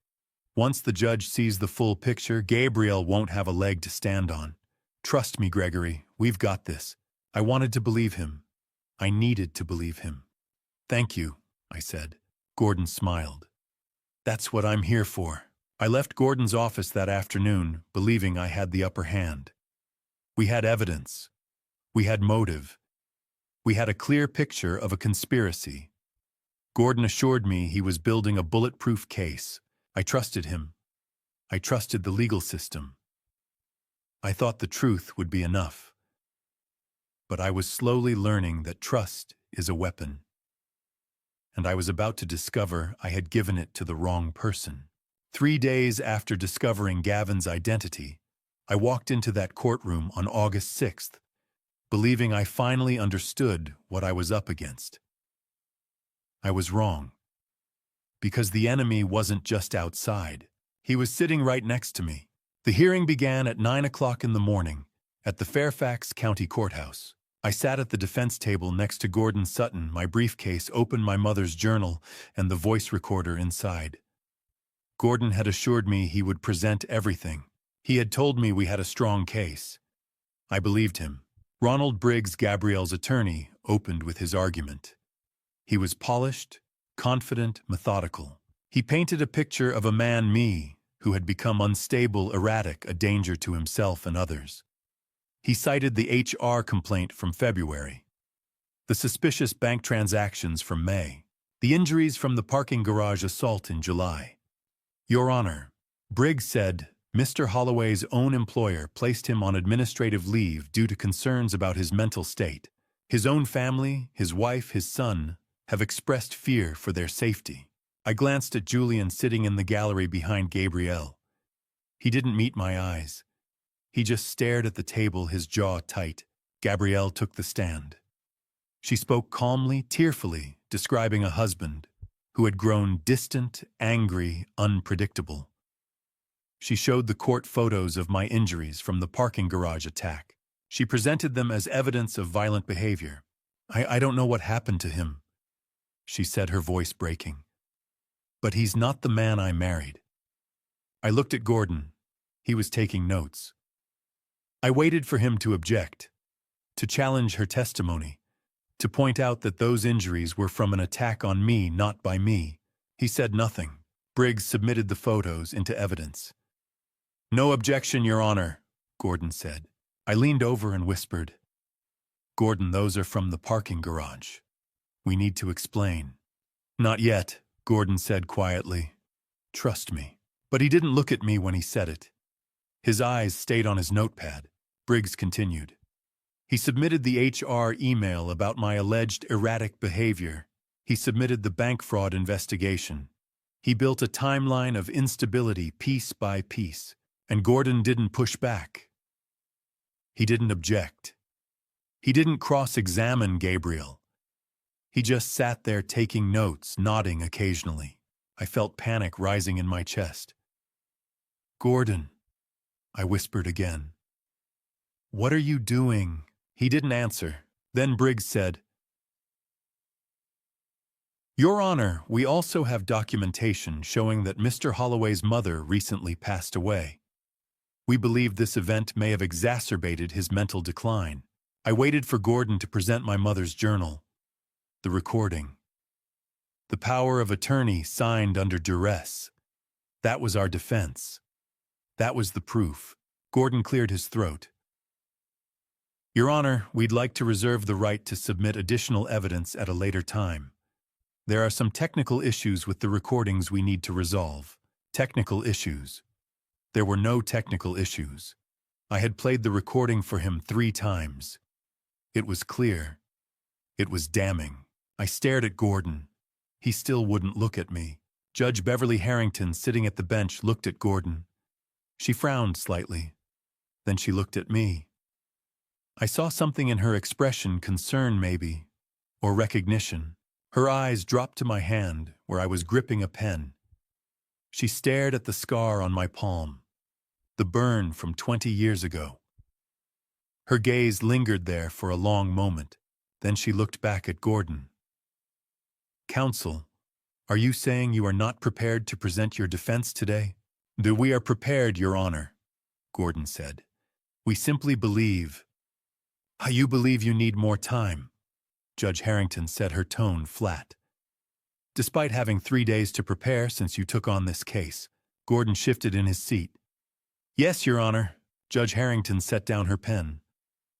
Once the judge sees the full picture, Gabriel won't have a leg to stand on. Trust me, Gregory, we've got this. I wanted to believe him. I needed to believe him. Thank you, I said. Gordon smiled. That's what I'm here for. I left Gordon's office that afternoon, believing I had the upper hand. We had evidence. We had motive. We had a clear picture of a conspiracy. Gordon assured me he was building a bulletproof case. I trusted him. I trusted the legal system. I thought the truth would be enough. But I was slowly learning that trust is a weapon. And I was about to discover I had given it to the wrong person. 3 days after discovering Gavin's identity, I walked into that courtroom on August 6th, believing I finally understood what I was up against. I was wrong. Because the enemy wasn't just outside. He was sitting right next to me. The hearing began at 9 o'clock in the morning at the Fairfax County Courthouse. I sat at the defense table next to Gordon Sutton, my briefcase open, my mother's journal, and the voice recorder inside. Gordon had assured me he would present everything. He had told me we had a strong case. I believed him. Ronald Briggs, Gabriel's attorney, opened with his argument. He was polished, confident, methodical. He painted a picture of a man, me, who had become unstable, erratic, a danger to himself and others. He cited the HR complaint from February, the suspicious bank transactions from May, the injuries from the parking garage assault in July. Your Honor, Briggs said Mr. Holloway's own employer placed him on administrative leave due to concerns about his mental state. His own family, his wife, his son, have expressed fear for their safety. I glanced at Julian sitting in the gallery behind Gabriel. He didn't meet my eyes. He just stared at the table, his jaw tight. Gabrielle took the stand. She spoke calmly, tearfully, describing a husband who had grown distant, angry, unpredictable. She showed the court photos of my injuries from the parking garage attack. She presented them as evidence of violent behavior. I don't know what happened to him, she said, her voice breaking. But he's not the man I married. I looked at Gordon. He was taking notes. I waited for him to object, to challenge her testimony, to point out that those injuries were from an attack on me, not by me. He said nothing. Briggs submitted the photos into evidence. No objection, Your Honor, Gordon said. I leaned over and whispered, Gordon, those are from the parking garage. We need to explain. Not yet, Gordon said quietly. Trust me. But he didn't look at me when he said it. His eyes stayed on his notepad. Briggs continued. He submitted the HR email about my alleged erratic behavior. He submitted the bank fraud investigation. He built a timeline of instability piece by piece. And Gordon didn't push back. He didn't object. He didn't cross-examine Gabriel. He just sat there taking notes, nodding occasionally. I felt panic rising in my chest. Gordon, I whispered again. What are you doing? He didn't answer. Then Briggs said, Your Honor, we also have documentation showing that Mr. Holloway's mother recently passed away. We believe this event may have exacerbated his mental decline. I waited for Gordon to present my mother's journal, the recording. The power of attorney signed under duress. That was our defense. That was the proof. Gordon cleared his throat. Your Honor, we'd like to reserve the right to submit additional evidence at a later time. There are some technical issues with the recordings we need to resolve. Technical issues. There were no technical issues. I had played the recording for him 3 times. It was clear. It was damning. I stared at Gordon. He still wouldn't look at me. Judge Beverly Harrington, sitting at the bench, looked at Gordon. She frowned slightly. Then she looked at me. I saw something in her expression, concern maybe, or recognition. Her eyes dropped to my hand, where I was gripping a pen. She stared at the scar on my palm, the burn from 20 years ago. Her gaze lingered there for a long moment. Then she looked back at Gordon. Counsel, are you saying you are not prepared to present your defense today? We are prepared, Your Honor, Gordon said. We simply believe. You believe you need more time, Judge Harrington said, her tone flat. Despite having 3 days to prepare since you took on this case, Gordon shifted in his seat. Yes, Your Honor, Judge Harrington set down her pen.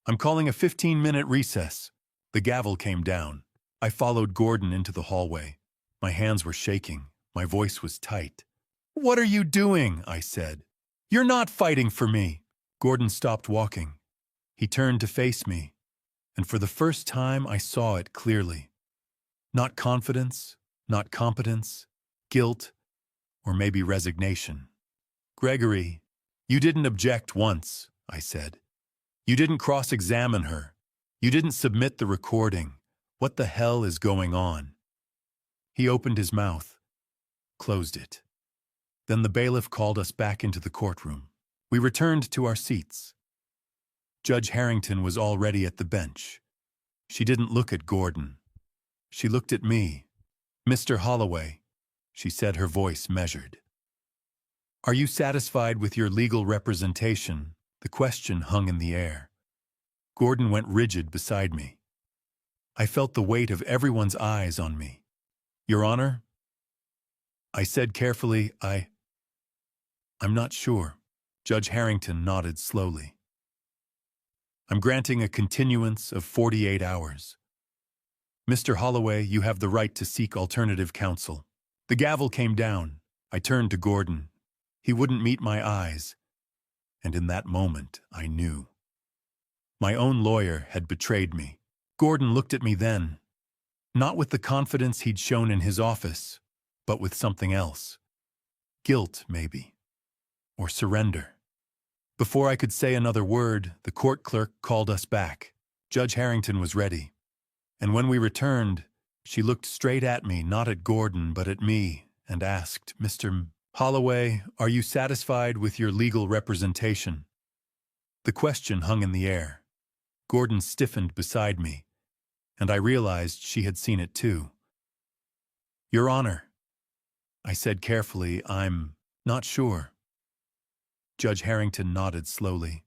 I'm calling a 15-minute recess. The gavel came down. I followed Gordon into the hallway. My hands were shaking. My voice was tight. What are you doing? I said. You're not fighting for me. Gordon stopped walking. He turned to face me, and for the first time I saw it clearly. Not confidence, not competence, guilt, or maybe resignation. Gregory, you didn't object once, I said. You didn't cross-examine her. You didn't submit the recording. What the hell is going on? He opened his mouth, closed it. Then the bailiff called us back into the courtroom. We returned to our seats. Judge Harrington was already at the bench. She didn't look at Gordon. She looked at me. Mr. Holloway, she said, her voice measured. Are you satisfied with your legal representation? The question hung in the air. Gordon went rigid beside me. I felt the weight of everyone's eyes on me. Your Honor? I said carefully, I'm not sure. Judge Harrington nodded slowly. I'm granting a continuance of 48 hours. Mr. Holloway, you have the right to seek alternative counsel. The gavel came down. I turned to Gordon. He wouldn't meet my eyes. And in that moment, I knew. My own lawyer had betrayed me. Gordon looked at me then, not with the confidence he'd shown in his office, but with something else. Guilt, maybe. Or surrender. Before I could say another word, the court clerk called us back. Judge Harrington was ready. And when we returned, she looked straight at me, not at Gordon, but at me, and asked, Mr. Holloway, are you satisfied with your legal representation? The question hung in the air. Gordon stiffened beside me, and I realized she had seen it too. Your Honor, I said carefully, I'm not sure. Judge Harrington nodded slowly.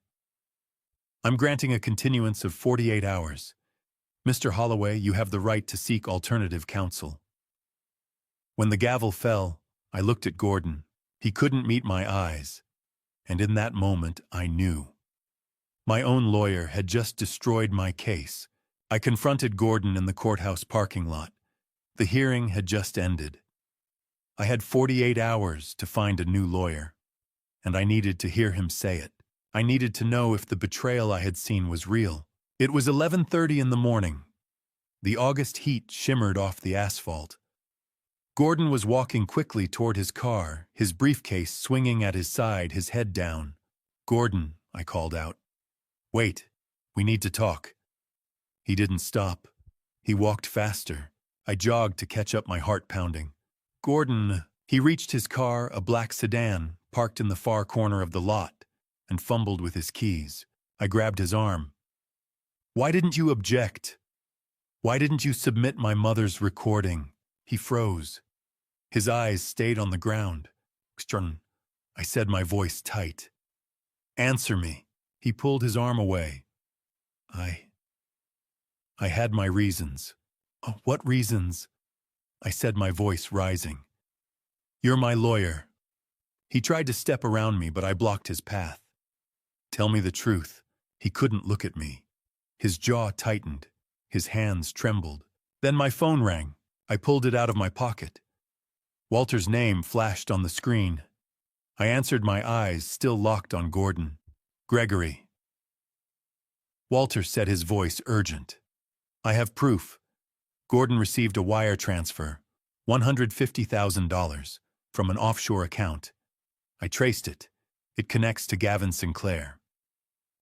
I'm granting a continuance of 48 hours. Mr. Holloway, you have the right to seek alternative counsel. When the gavel fell, I looked at Gordon. He couldn't meet my eyes, and in that moment I knew. My own lawyer had just destroyed my case. I confronted Gordon in the courthouse parking lot. The hearing had just ended. I had 48 hours to find a new lawyer, and I needed to hear him say it. I needed to know if the betrayal I had seen was real. It was 11:30 in the morning. The August heat shimmered off the asphalt. Gordon was walking quickly toward his car, his briefcase swinging at his side, his head down. Gordon, I called out. Wait, we need to talk. He didn't stop. He walked faster. I jogged to catch up, my heart pounding. Gordon, he reached his car, a black sedan, parked in the far corner of the lot, and fumbled with his keys. I grabbed his arm. Why didn't you object? Why didn't you submit my mother's recording? He froze. His eyes stayed on the ground. I said, my voice tight. Answer me. He pulled his arm away. I had my reasons. Oh, what reasons? I said, my voice rising. You're my lawyer. He tried to step around me, but I blocked his path. Tell me the truth. He couldn't look at me. His jaw tightened. His hands trembled. Then my phone rang. I pulled it out of my pocket. Walter's name flashed on the screen. I answered, my eyes still locked on Gordon. Gregory. Walter said, his voice urgent. I have proof. Gordon received a wire transfer, $150,000, from an offshore account. I traced it. It connects to Gavin Sinclair.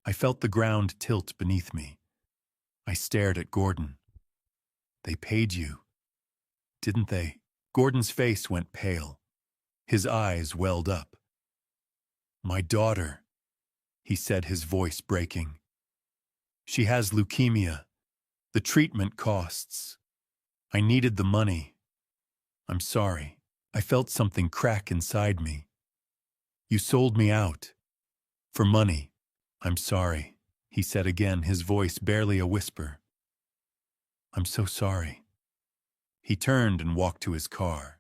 I felt the ground tilt beneath me. I stared at Gordon. They paid you, didn't they? Gordon's face went pale. His eyes welled up. My daughter, he said, his voice breaking. She has leukemia. The treatment costs. I needed the money. I'm sorry. I felt something crack inside me. You sold me out. For money. I'm sorry, he said again, his voice barely a whisper. I'm so sorry. He turned and walked to his car.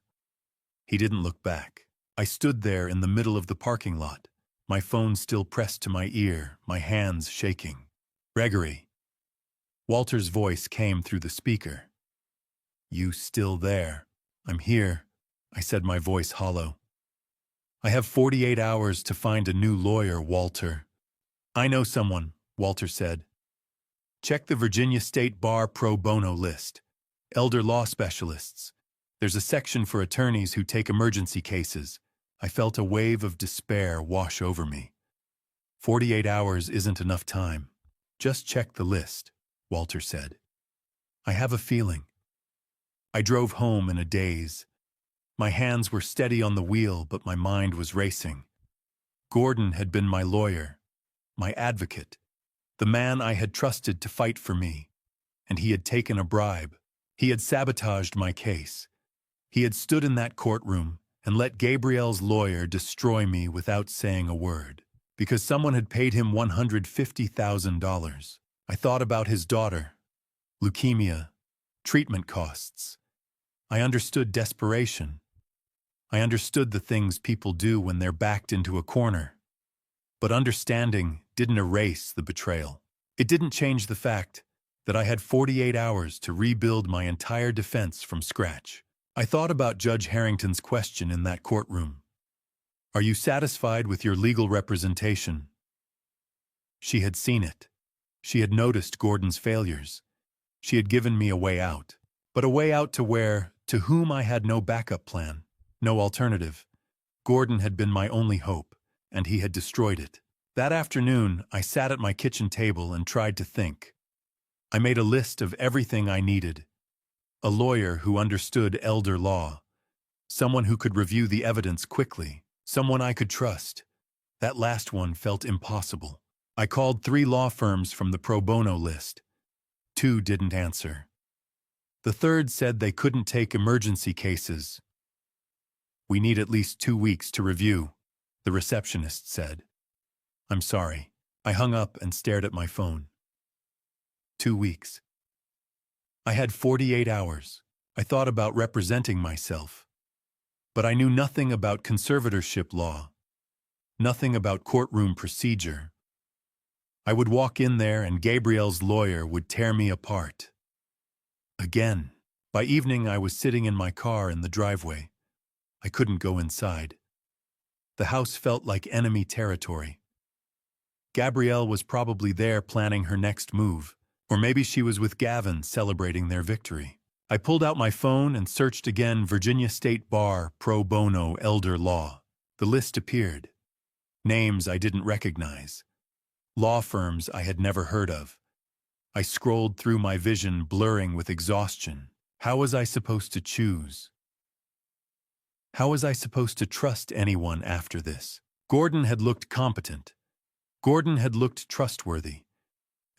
He didn't look back. I stood there in the middle of the parking lot, my phone still pressed to my ear, my hands shaking. Gregory. Walter's voice came through the speaker. You still there? I'm here, I said, my voice hollow. I have 48 hours to find a new lawyer, Walter. I know someone, Walter said. Check the Virginia State Bar pro bono list. Elder law specialists. There's a section for attorneys who take emergency cases. I felt a wave of despair wash over me. 48 hours isn't enough time. Just check the list, Walter said. I have a feeling. I drove home in a daze. My hands were steady on the wheel, but my mind was racing. Gordon had been my lawyer, my advocate, the man I had trusted to fight for me, and he had taken a bribe. He had sabotaged my case. He had stood in that courtroom and let Gabrielle's lawyer destroy me without saying a word, because someone had paid him $150,000. I thought about his daughter, leukemia, treatment costs. I understood desperation. I understood the things people do when they're backed into a corner. But understanding didn't erase the betrayal. It didn't change the fact that I had 48 hours to rebuild my entire defense from scratch. I thought about Judge Harrington's question in that courtroom. Are you satisfied with your legal representation? She had seen it. She had noticed Gordon's failures. She had given me a way out. But a way out to whom I had no backup plan, no alternative. Gordon had been my only hope, and he had destroyed it. That afternoon, I sat at my kitchen table and tried to think. I made a list of everything I needed. A lawyer who understood elder law. Someone who could review the evidence quickly. Someone I could trust. That last one felt impossible. I called 3 law firms from the pro bono list. 2 didn't answer. The third said they couldn't take emergency cases. We need at least 2 weeks to review, the receptionist said. I'm sorry. I hung up and stared at my phone. 2 weeks. I had 48 hours. I thought about representing myself. But I knew nothing about conservatorship law. Nothing about courtroom procedure. I would walk in there and Gabrielle's lawyer would tear me apart. Again. By evening, I was sitting in my car in the driveway. I couldn't go inside. The house felt like enemy territory. Gabrielle was probably there planning her next move, or maybe she was with Gavin celebrating their victory. I pulled out my phone and searched again Virginia State Bar pro bono elder law. The list appeared. Names I didn't recognize. Law firms I had never heard of. I scrolled through, my vision blurring with exhaustion. How was I supposed to choose? How was I supposed to trust anyone after this? Gordon had looked competent. Gordon had looked trustworthy.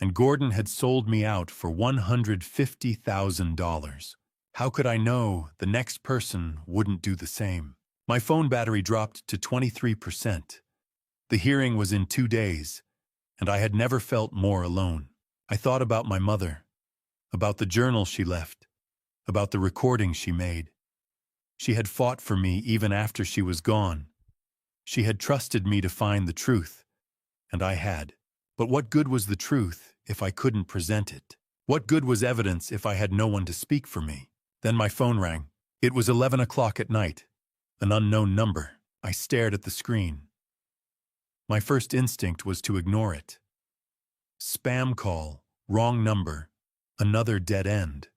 And Gordon had sold me out for $150,000. How could I know the next person wouldn't do the same? My phone battery dropped to 23%. The hearing was in 2 days, and I had never felt more alone. I thought about my mother, about the journal she left, about the recording she made. She had fought for me even after she was gone. She had trusted me to find the truth, and I had. But what good was the truth if I couldn't present it? What good was evidence if I had no one to speak for me? Then my phone rang. It was 11 o'clock at night. An unknown number. I stared at the screen. My first instinct was to ignore it. Spam call, wrong number, another dead end.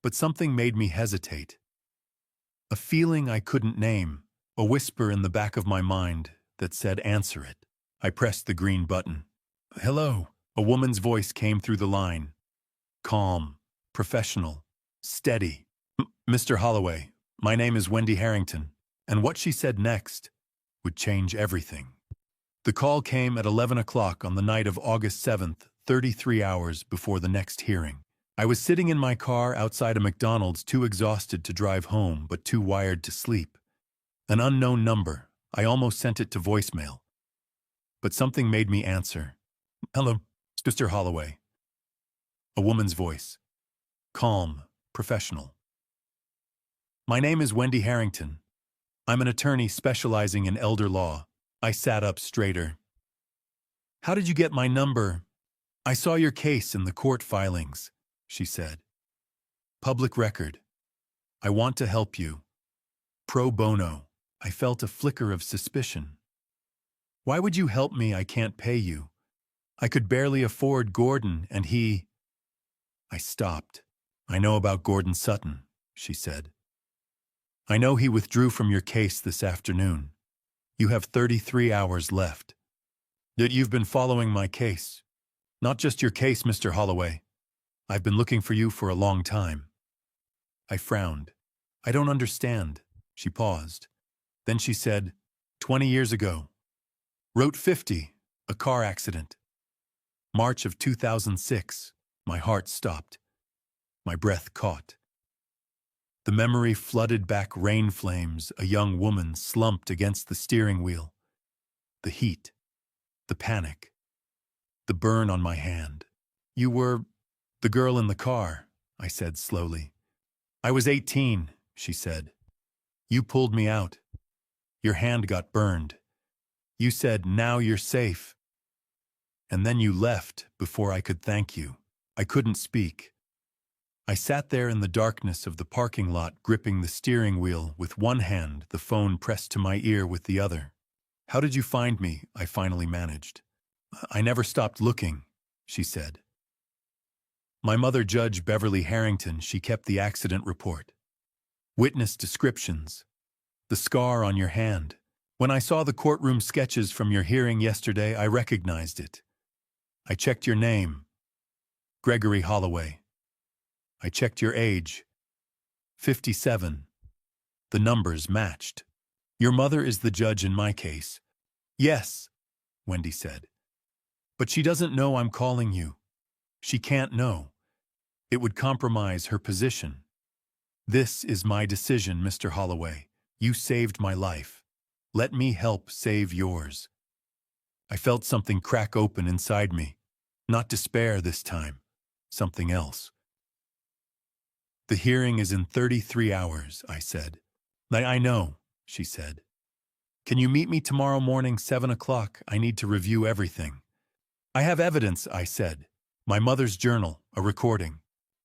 But something made me hesitate. A feeling I couldn't name, a whisper in the back of my mind that said answer it. I pressed the green button. Hello. A woman's voice came through the line. Calm, professional, steady. Mr. Holloway, my name is Wendy Harrington. And what she said next would change everything. The call came at 11 o'clock on the night of August 7th, 33 hours before the next hearing. I was sitting in my car outside a McDonald's, too exhausted to drive home, but too wired to sleep. An unknown number, I almost sent it to voicemail. But something made me answer. Hello, Mr. Holloway. A woman's voice. Calm, professional. My name is Wendy Harrington. I'm an attorney specializing in elder law. I sat up straighter. How did you get my number? I saw your case in the court filings, she said. Public record. I want to help you. Pro bono. I felt a flicker of suspicion. Why would you help me? I can't pay you. I could barely afford Gordon, and he... I stopped. I know about Gordon Sutton, she said. I know he withdrew from your case this afternoon. You have 33 hours left. That you've been following my case. Not just your case, Mr. Holloway. I've been looking for you for a long time. I frowned. I don't understand. She paused. Then she said, 20 years ago. Route 50, a car accident. March of 2006. My heart stopped. My breath caught. The memory flooded back rain flames, a young woman slumped against the steering wheel. The heat. The panic. The burn on my hand. You were the girl in the car, I said slowly. I was 18, she said. You pulled me out. Your hand got burned. You said, now you're safe. And then you left before I could thank you. I couldn't speak. I sat there in the darkness of the parking lot, gripping the steering wheel with one hand, the phone pressed to my ear with the other. How did you find me? I finally managed. I never stopped looking, she said. My mother, Judge Beverly Harrington, she kept the accident report. Witness descriptions. The scar on your hand. When I saw the courtroom sketches from your hearing yesterday, I recognized it. I checked your name. Gregory Holloway. I checked your age. 57. The numbers matched. Your mother is the judge in my case. Yes, Wendy said. But she doesn't know I'm calling you. She can't know. It would compromise her position. This is my decision, Mr. Holloway. You saved my life. Let me help save yours. I felt something crack open inside me. Not despair this time. Something else. The hearing is in 33 hours, I said. I know, she said. Can you meet me tomorrow morning, 7 o'clock? I need to review everything. I have evidence, I said. My mother's journal, a recording.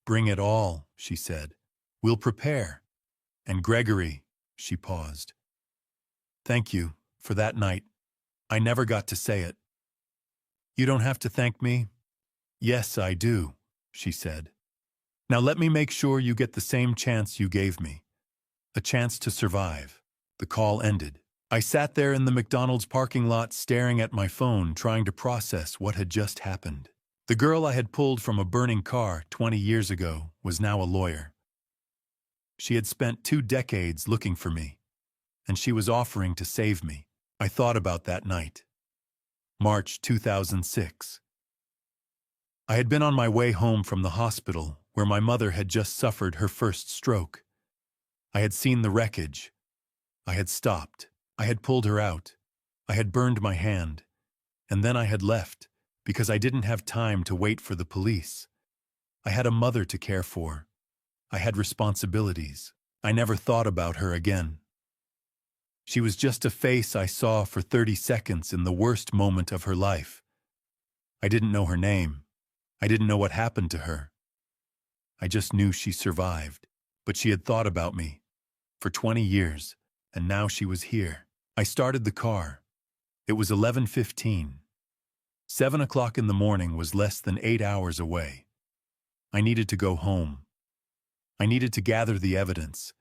Bring it all, she said. We'll prepare. And Gregory, she paused. Thank you for that night. I never got to say it. You don't have to thank me. Yes, I do, she said. Now let me make sure you get the same chance you gave me. A chance to survive. The call ended. I sat there in the McDonald's parking lot staring at my phone, trying to process what had just happened. The girl I had pulled from a burning car 20 years ago was now a lawyer. She had spent 2 decades looking for me, and she was offering to save me. I thought about that night. March 2006. I had been on my way home from the hospital where my mother had just suffered her first stroke. I had seen the wreckage. I had stopped. I had pulled her out. I had burned my hand. And then I had left because I didn't have time to wait for the police. I had a mother to care for. I had responsibilities. I never thought about her again. She was just a face I saw for 30 seconds in the worst moment of her life. I didn't know her name. I didn't know what happened to her. I just knew she survived, but she had thought about me for 20 years, and now she was here. I started the car. It was 11:15. 7 o'clock in the morning was less than 8 hours away. I needed to go home. I needed to gather the evidence.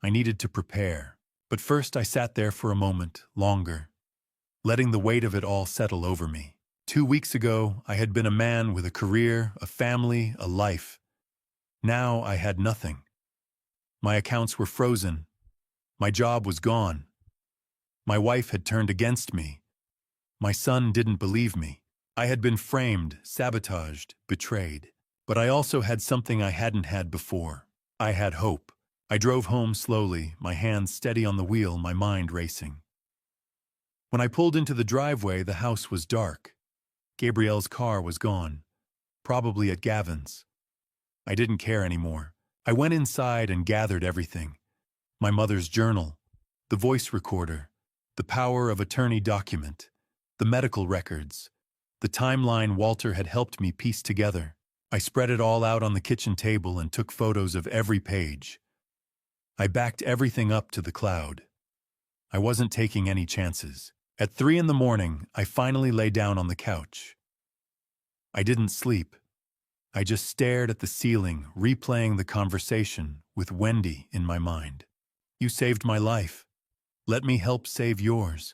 I needed to prepare. But first I sat there for a moment, longer, letting the weight of it all settle over me. 2 weeks ago, I had been a man with a career, a family, a life. Now I had nothing. My accounts were frozen. My job was gone. My wife had turned against me. My son didn't believe me. I had been framed, sabotaged, betrayed. But I also had something I hadn't had before. I had hope. I drove home slowly, my hands steady on the wheel, my mind racing. When I pulled into the driveway, the house was dark. Gabrielle's car was gone, probably at Gavin's. I didn't care anymore. I went inside and gathered everything. My mother's journal, the voice recorder, the power of attorney document, the medical records, the timeline Walter had helped me piece together. I spread it all out on the kitchen table and took photos of every page. I backed everything up to the cloud. I wasn't taking any chances. At 3 in the morning, I finally lay down on the couch. I didn't sleep. I just stared at the ceiling, replaying the conversation with Wendy in my mind. You saved my life. Let me help save yours.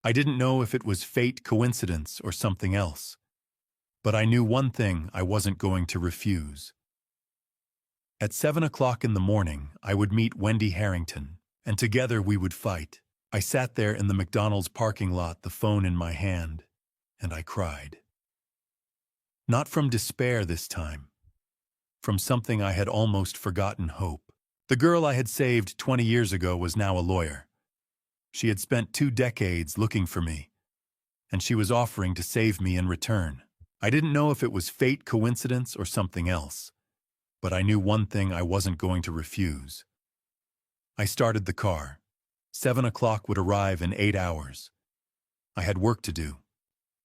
I didn't know if it was fate, coincidence, or something else. But I knew one thing I wasn't going to refuse. At 7 o'clock in the morning, I would meet Wendy Harrington, and together we would fight. I sat there in the McDonald's parking lot, the phone in my hand, and I cried. Not from despair this time. From something I had almost forgotten: hope. The girl I had saved 20 years ago was now a lawyer. She had spent 2 decades looking for me, and she was offering to save me in return. I didn't know if it was fate, coincidence, or something else, but I knew one thing I wasn't going to refuse. I started the car. 7 o'clock would arrive in 8 hours. I had work to do.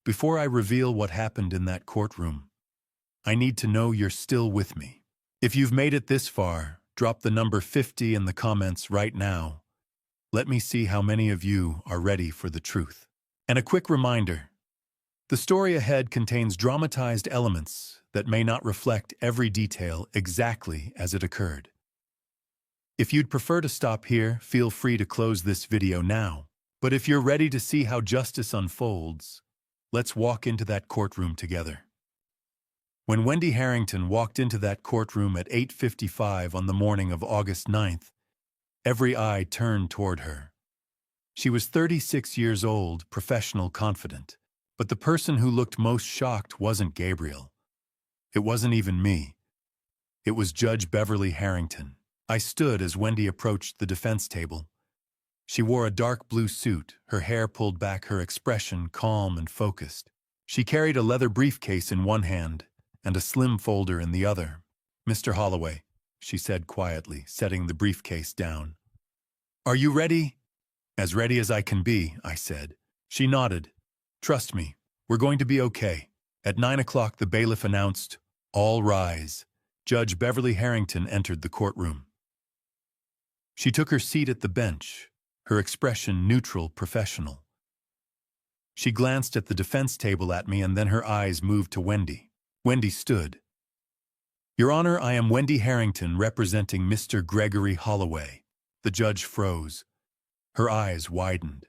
Before I reveal what happened in that courtroom, I need to know you're still with me. If you've made it this far, drop the number 50 in the comments right now. Let me see how many of you are ready for the truth. And a quick reminder, the story ahead contains dramatized elements that may not reflect every detail exactly as it occurred. If you'd prefer to stop here, feel free to close this video now. But if you're ready to see how justice unfolds, let's walk into that courtroom together. When Wendy Harrington walked into that courtroom at 8:55 on the morning of August 9th, every eye turned toward her. She was 36 years old, professional, confident. But the person who looked most shocked wasn't Gabriel. It wasn't even me. It was Judge Beverly Harrington. I stood as Wendy approached the defense table. She wore a dark blue suit, her hair pulled back, her expression calm and focused. She carried a leather briefcase in one hand and a slim folder in the other. "Mr. Holloway," she said quietly, setting the briefcase down. "Are you ready?" "As ready as I can be," I said. She nodded. "Trust me, we're going to be okay." At 9 o'clock, the bailiff announced, "All rise." Judge Beverly Harrington entered the courtroom. She took her seat at the bench, her expression neutral, professional. She glanced at the defense table at me, and then her eyes moved to Wendy. Wendy stood. "Your Honor, I am Wendy Harrington, representing Mr. Gregory Holloway." The judge froze. Her eyes widened.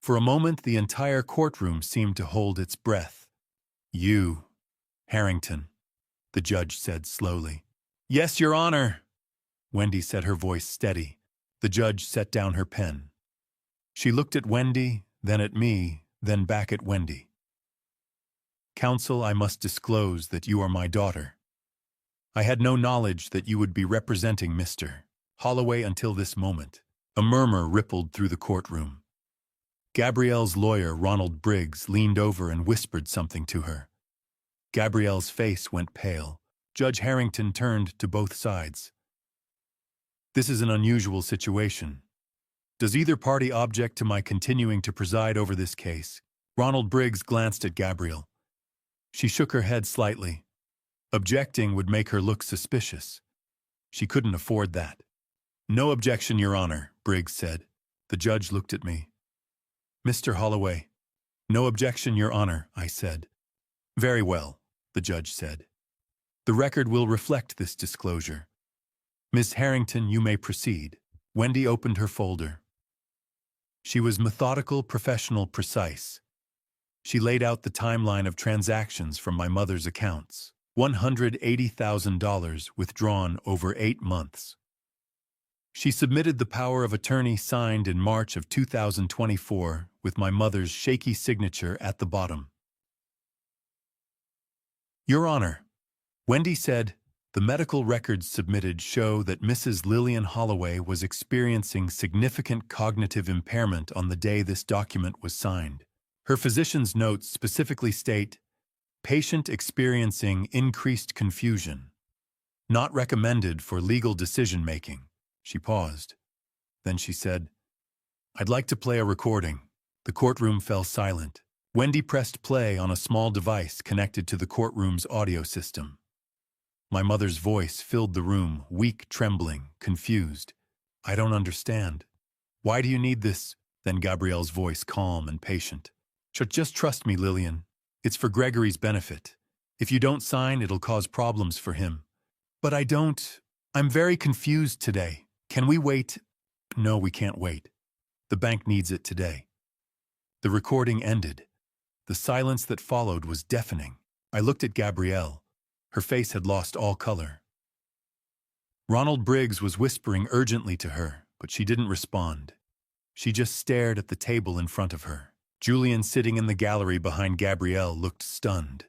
For a moment, the entire courtroom seemed to hold its breath. "You, Harrington," the judge said slowly. "Yes, Your Honor," Wendy said, her voice steady. The judge set down her pen. She looked at Wendy, then at me, then back at Wendy. "Counsel, I must disclose that you are my daughter. I had no knowledge that you would be representing Mr. Holloway until this moment." A murmur rippled through the courtroom. Gabrielle's lawyer, Ronald Briggs, leaned over and whispered something to her. Gabrielle's face went pale. Judge Harrington turned to both sides. "This is an unusual situation. Does either party object to my continuing to preside over this case?" Ronald Briggs glanced at Gabrielle. She shook her head slightly. Objecting would make her look suspicious. She couldn't afford that. "No objection, Your Honor," Briggs said. The judge looked at me. "Mr. Holloway." "No objection, Your Honor," I said. "Very well," the judge said. "The record will reflect this disclosure. Miss Harrington, you may proceed." Wendy opened her folder. She was methodical, professional, precise. She laid out the timeline of transactions from my mother's accounts. $180,000 withdrawn over 8 months. She submitted the power of attorney signed in March of 2024 with my mother's shaky signature at the bottom. "Your Honor," Wendy said, The medical records submitted show that Mrs. Lillian Holloway was experiencing significant cognitive impairment on the day this document was signed. Her physician's notes specifically state, "Patient experiencing increased confusion. Not recommended for legal decision-making." She paused. Then she said, "I'd like to play a recording." The courtroom fell silent. Wendy pressed play on a small device connected to the courtroom's audio system. My mother's voice filled the room, weak, trembling, confused. "I don't understand." "Why do you need this?" Then Gabrielle's voice, calm and patient. "Just trust me, Lillian. It's for Gregory's benefit. If you don't sign, it'll cause problems for him." "But I don't. I'm very confused today. Can we wait?" "No, we can't wait. The bank needs it today." The recording ended. The silence that followed was deafening. I looked at Gabrielle. Her face had lost all color. Ronald Briggs was whispering urgently to her, but she didn't respond. She just stared at the table in front of her. Julian, sitting in the gallery behind Gabrielle, looked stunned.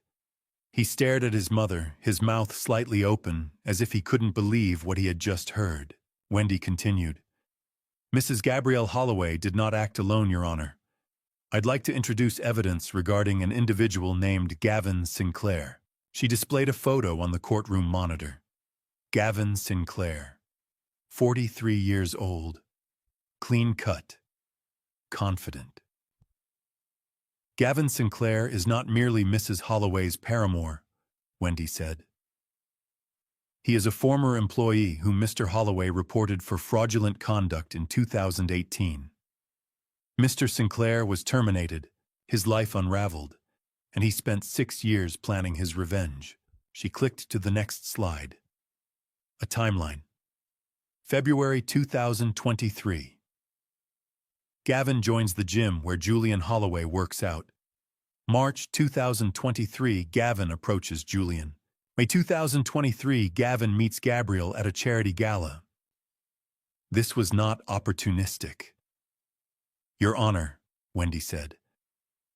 He stared at his mother, his mouth slightly open, as if he couldn't believe what he had just heard. Wendy continued, "Mrs. Gabrielle Holloway did not act alone, Your Honor. I'd like to introduce evidence regarding an individual named Gavin Sinclair." She displayed a photo on the courtroom monitor. Gavin Sinclair, 43 years old, clean-cut, confident. "Gavin Sinclair is not merely Mrs. Holloway's paramour," Wendy said. "He is a former employee whom Mr. Holloway reported for fraudulent conduct in 2018. Mr. Sinclair was terminated, his life unraveled, and he spent 6 years planning his revenge." She clicked to the next slide. A timeline. February 2023. Gavin joins the gym where Julian Holloway works out. March 2023, Gavin approaches Julian. May 2023, Gavin meets Gabrielle at a charity gala. This was not opportunistic. "Your Honor," Wendy said,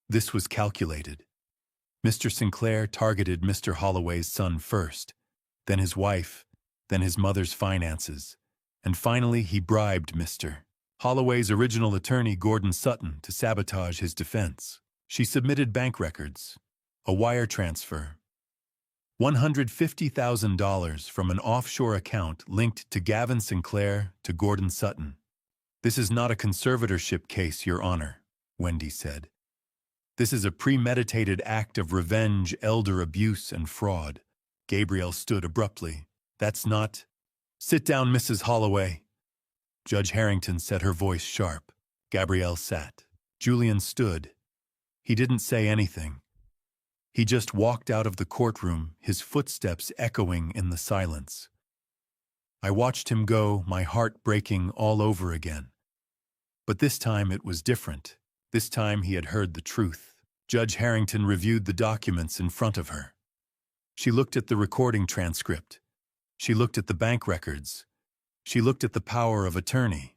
"this was calculated. Mr. Sinclair targeted Mr. Holloway's son first, then his wife, then his mother's finances, and finally he bribed Mr. Holloway's original attorney, Gordon Sutton, to sabotage his defense. She submitted bank records, a wire transfer, $150,000 from an offshore account linked to Gavin Sinclair to Gordon Sutton. This is not a conservatorship case, Your Honor," Wendy said. "This is a premeditated act of revenge, elder abuse, and fraud." Gabrielle stood abruptly. "That's not—" "Sit down, Mrs. Holloway." Judge Harrington said, her voice sharp. Gabrielle sat. Julian stood. He didn't say anything. He just walked out of the courtroom, his footsteps echoing in the silence. I watched him go, my heart breaking all over again. But this time it was different. This time he had heard the truth. Judge Harrington reviewed the documents in front of her. She looked at the recording transcript. She looked at the bank records. She looked at the power of attorney.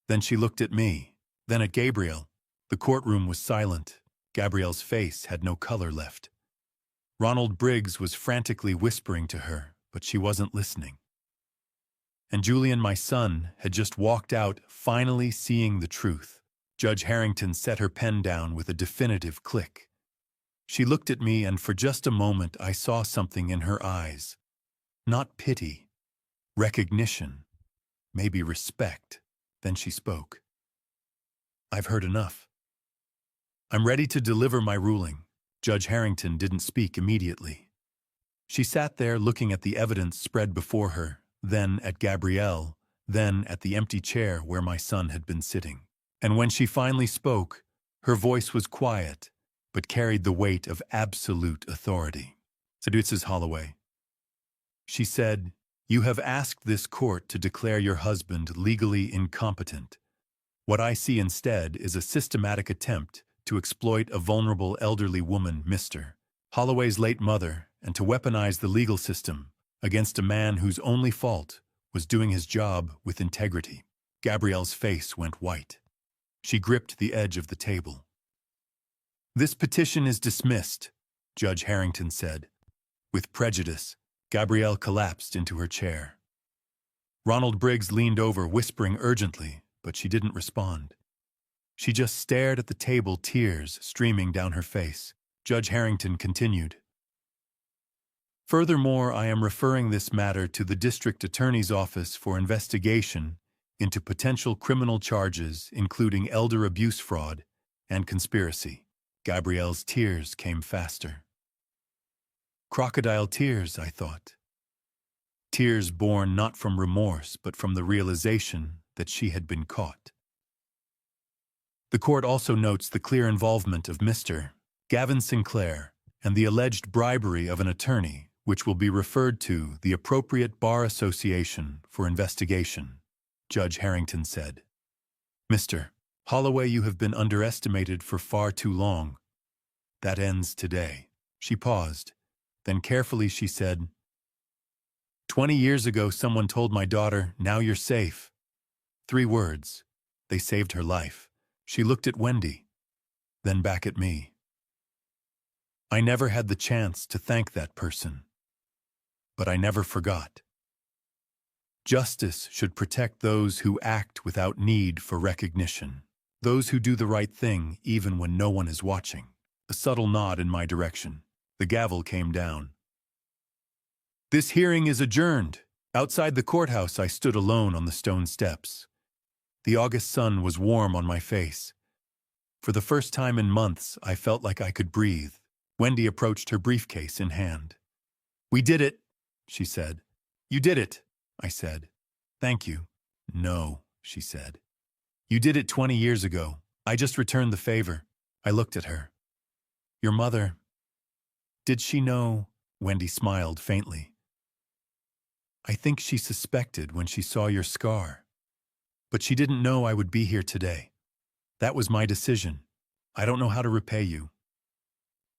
Then she looked at me, then at Gabrielle. The courtroom was silent. Gabrielle's face had no color left. Ronald Briggs was frantically whispering to her, but she wasn't listening. And Julian, my son, had just walked out, finally seeing the truth. Judge Harrington set her pen down with a definitive click. She looked at me, and for just a moment I saw something in her eyes. Not pity, recognition, maybe respect. Then she spoke. "I've heard enough. I'm ready to deliver my ruling." Judge Harrington didn't speak immediately. She sat there looking at the evidence spread before her, then at Gabrielle, then at the empty chair where my son had been sitting. And when she finally spoke, her voice was quiet, but carried the weight of absolute authority. "Mrs. Holloway," she said, "you have asked this court to declare your husband legally incompetent. What I see instead is a systematic attempt to exploit a vulnerable elderly woman, Mr. Holloway's late mother, and to weaponize the legal system against a man whose only fault was doing his job with integrity." Gabrielle's face went white. She gripped the edge of the table. "This petition is dismissed," Judge Harrington said, "with prejudice. Gabrielle collapsed into her chair. Ronald Briggs leaned over, whispering urgently, but she didn't respond. She just stared at the table, tears streaming down her face. Judge Harrington continued. Furthermore, I am referring this matter to the District Attorney's Office for investigation into potential criminal charges, including elder abuse fraud and conspiracy. Gabrielle's tears came faster. Crocodile tears, I thought. Tears born not from remorse, but from the realization that she had been caught. The court also notes the clear involvement of Mr. Gavin Sinclair and the alleged bribery of an attorney, which will be referred to the appropriate bar association for investigation, Judge Harrington said. Mr. Holloway, you have been underestimated for far too long. That ends today. She paused. Then carefully she said, 20 years ago someone told my daughter, now you're safe. 3 words. They saved her life. She looked at Wendy, then back at me. I never had the chance to thank that person, but I never forgot. Justice should protect those who act without need for recognition, those who do the right thing even when no one is watching. A subtle nod in my direction. The gavel came down. This hearing is adjourned. Outside the courthouse, I stood alone on the stone steps. The August sun was warm on my face. For the first time in months, I felt like I could breathe. Wendy approached her briefcase in hand. We did it, she said. You did it, I said. Thank you. No, she said. You did it 20 years ago. I just returned the favor. I looked at her. Your mother. Did she know? Wendy smiled faintly. I think she suspected when she saw your scar. But she didn't know I would be here today. That was my decision. I don't know how to repay you.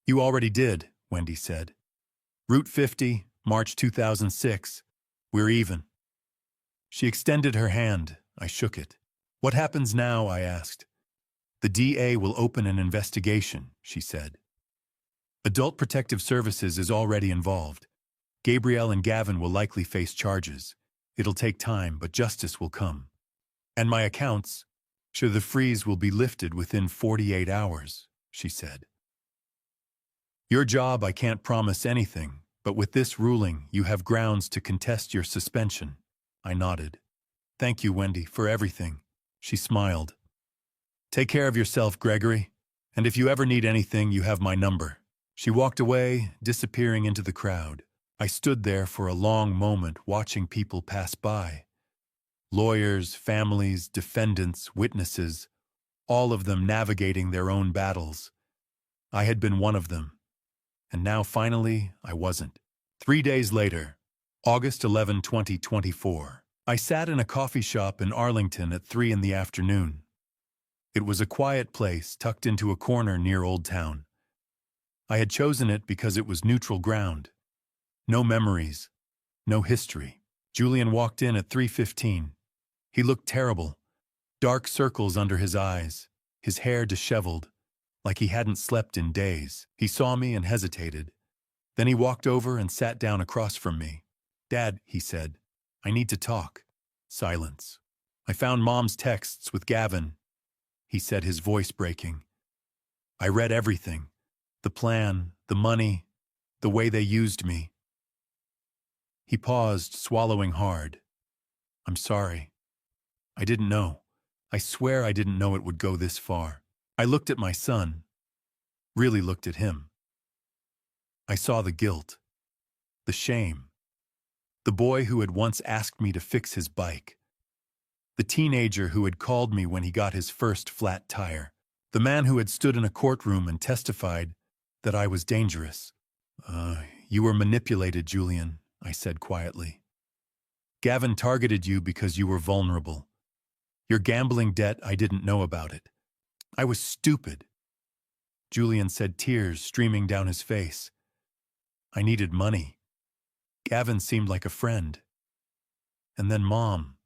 You already did, Wendy said. Route 50, March 2006. We're even. She extended her hand. I shook it. What happens now? I asked. The DA will open an investigation, she said. Adult Protective Services is already involved. Gabrielle and Gavin will likely face charges. It'll take time, but justice will come. And my accounts, sure, the freeze will be lifted within 48 hours, she said. Your job, I can't promise anything, but with this ruling, you have grounds to contest your suspension. I nodded. Thank you, Wendy, for everything. She smiled. Take care of yourself, Gregory, and if you ever need anything, you have my number. She walked away, disappearing into the crowd. I stood there for a long moment, watching people pass by. Lawyers, families, defendants, witnesses, all of them navigating their own battles. I had been one of them. And now, finally, I wasn't. 3 days later, August 11, 2024, I sat in a coffee shop in Arlington at 3 in the afternoon. It was a quiet place tucked into a corner near Old Town. I had chosen it because it was neutral ground. No memories, no history. Julian walked in at 3:15. He looked terrible, dark circles under his eyes, his hair disheveled, like he hadn't slept in days. He saw me and hesitated. Then he walked over and sat down across from me. Dad, he said, I need to talk. Silence. I found Mom's texts with Gavin, he said, his voice breaking. I read everything. The plan, the money, the way they used me. He paused, swallowing hard. I'm sorry. I didn't know. I swear I didn't know it would go this far. I looked at my son, really looked at him. I saw the guilt, the shame, the boy who had once asked me to fix his bike, the teenager who had called me when he got his first flat tire, the man who had stood in a courtroom and testified that I was dangerous. You were manipulated, Julian, I said quietly. Gavin targeted you because you were vulnerable. Your gambling debt, I didn't know about it. I was stupid. Julian said, tears streaming down his face. I needed money. Gavin seemed like a friend. And then Mom.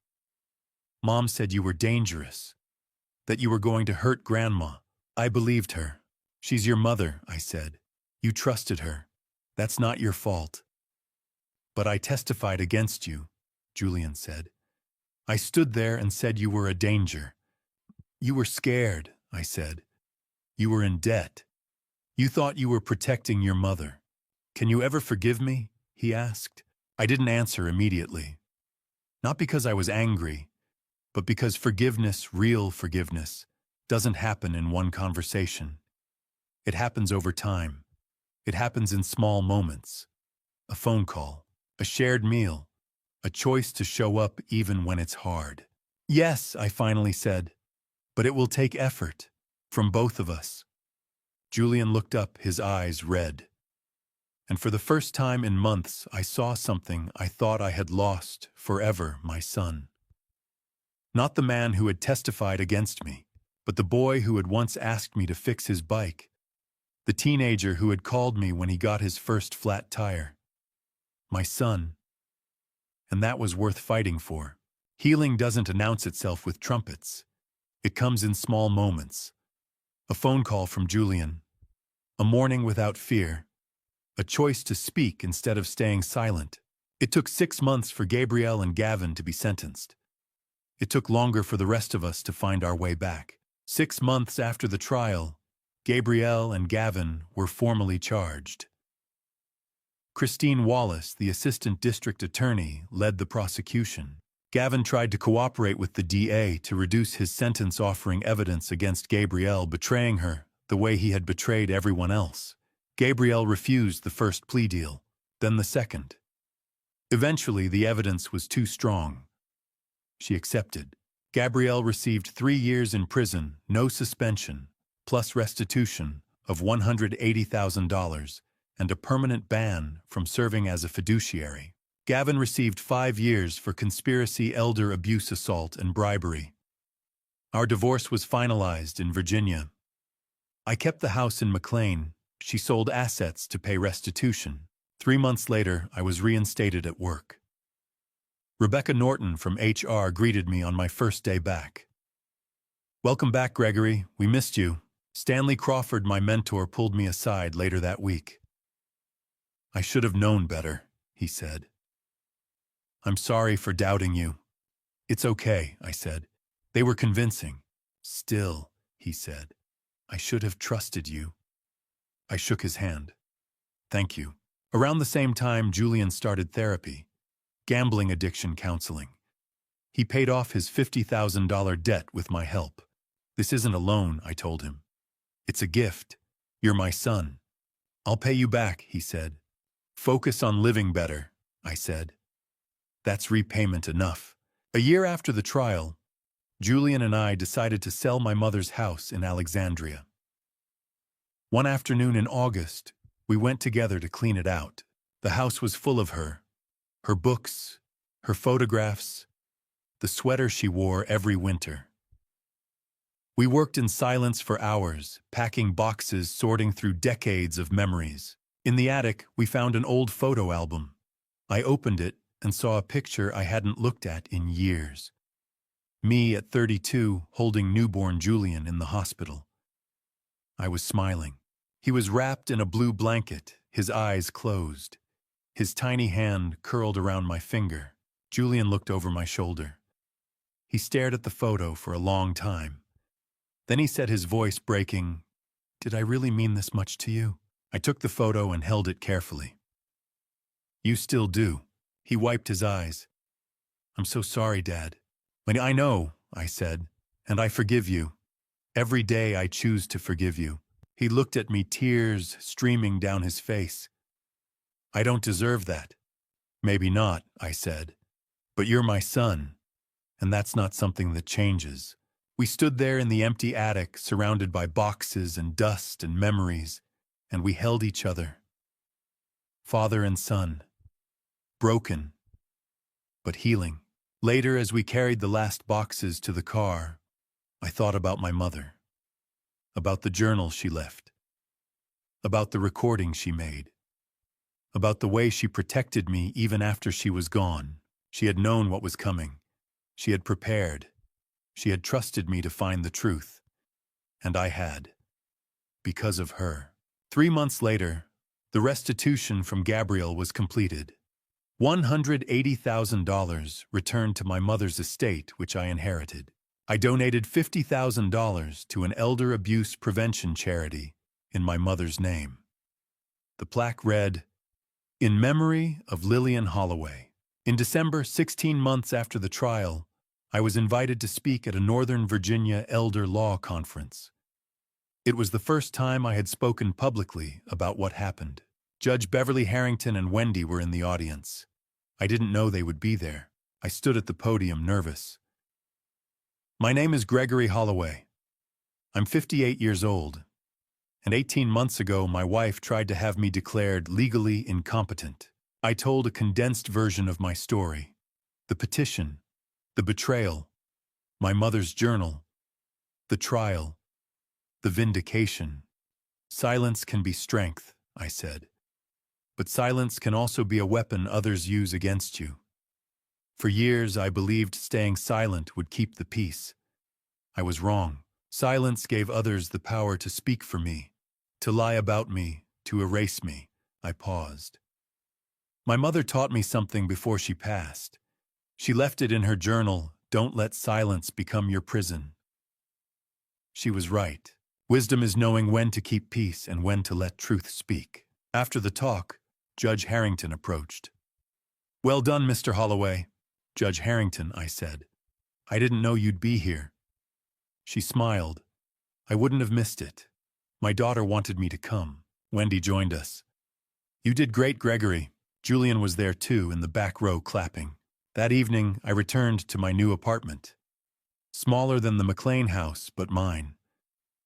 Mom said you were dangerous, that you were going to hurt Grandma. I believed her. She's your mother, I said. You trusted her. That's not your fault. But I testified against you, Julian said. I stood there and said you were a danger. You were scared, I said. You were in debt. You thought you were protecting your mother. Can you ever forgive me? He asked. I didn't answer immediately. Not because I was angry, but because forgiveness, real forgiveness, doesn't happen in one conversation. It happens over time. It happens in small moments. A phone call, a shared meal, a choice to show up even when it's hard. Yes, I finally said, but it will take effort from both of us. Julian looked up, his eyes red. And for the first time in months, I saw something I thought I had lost forever, my son. Not the man who had testified against me, but the boy who had once asked me to fix his bike, the teenager who had called me when he got his first flat tire. My son. And that was worth fighting for. Healing doesn't announce itself with trumpets. It comes in small moments. A phone call from Julian. A morning without fear. A choice to speak instead of staying silent. It took 6 months for Gabrielle and Gavin to be sentenced. It took longer for the rest of us to find our way back. 6 months after the trial, Gabrielle and Gavin were formally charged. Christine Wallace, the assistant district attorney, led the prosecution. Gavin tried to cooperate with the DA to reduce his sentence, offering evidence against Gabrielle betraying her the way he had betrayed everyone else. Gabrielle refused the first plea deal, then the second. Eventually, the evidence was too strong. She accepted. Gabrielle received 3 years in prison, no suspension, plus restitution of $180,000 and a permanent ban from serving as a fiduciary. Gavin received 5 years for conspiracy, elder abuse, assault, and bribery. Our divorce was finalized in Virginia. I kept the house in McLean. She sold assets to pay restitution. 3 months later, I was reinstated at work. Rebecca Norton from HR greeted me on my first day back. Welcome back, Gregory. We missed you. Stanley Crawford, my mentor, pulled me aside later that week. I should have known better, he said. I'm sorry for doubting you. It's okay, I said. They were convincing. Still, he said, I should have trusted you. I shook his hand. Thank you. Around the same time, Julian started therapy, gambling addiction counseling. He paid off his $50,000 debt with my help. This isn't a loan, I told him. It's a gift. You're my son. I'll pay you back, he said. Focus on living better, I said. That's repayment enough. A year after the trial, Julian and I decided to sell my mother's house in Alexandria. One afternoon in August, we went together to clean it out. The house was full of her books, her photographs, the sweater she wore every winter. We worked in silence for hours, packing boxes, sorting through decades of memories. In the attic, we found an old photo album. I opened it and saw a picture I hadn't looked at in years. Me at 32, holding newborn Julian in the hospital. I was smiling. He was wrapped in a blue blanket, his eyes closed. His tiny hand curled around my finger. Julian looked over my shoulder. He stared at the photo for a long time. Then he said, his voice breaking, "Did I really mean this much to you?" I took the photo and held it carefully. "You still do." He wiped his eyes. "I'm so sorry, Dad." "I know," I said, "and I forgive you. Every day I choose to forgive you." He looked at me, tears streaming down his face. "I don't deserve that." "Maybe not," I said, "but you're my son, and that's not something that changes." We stood there in the empty attic, surrounded by boxes and dust and memories, and we held each other. Father and son. Broken, but healing. Later, as we carried the last boxes to the car, I thought about my mother, about the journal she left, about the recording she made, about the way she protected me even after she was gone. She had known what was coming. She had prepared. She had trusted me to find the truth. And I had. Because of her. 3 months later, the restitution from Gabrielle was completed. $180,000 returned to my mother's estate, which I inherited. I donated $50,000 to an elder abuse prevention charity in my mother's name. The plaque read, "In memory of Lillian Holloway." In December, 16 months after the trial, I was invited to speak at a Northern Virginia elder law conference. It was the first time I had spoken publicly about what happened. Judge Beverly Harrington and Wendy were in the audience. I didn't know they would be there. I stood at the podium, nervous. My name is Gregory Holloway. I'm 58 years old, and 18 months ago my wife tried to have me declared legally incompetent. I told a condensed version of my story: the petition, the betrayal, my mother's journal, the trial, the vindication. Silence can be strength, I said. But silence can also be a weapon others use against you. For years, I believed staying silent would keep the peace. I was wrong. Silence gave others the power to speak for me, to lie about me, to erase me. I paused. My mother taught me something before she passed. She left it in her journal: "Don't let silence become your prison." She was right. Wisdom is knowing when to keep peace and when to let truth speak. After the talk, Judge Harrington approached. "Well done, Mr. Holloway." "Judge Harrington," I said. "I didn't know you'd be here." She smiled. "I wouldn't have missed it. My daughter wanted me to come." Wendy joined us. "You did great, Gregory." Julian was there too, in the back row, clapping. That evening, I returned to my new apartment. Smaller than the McLean house, but mine.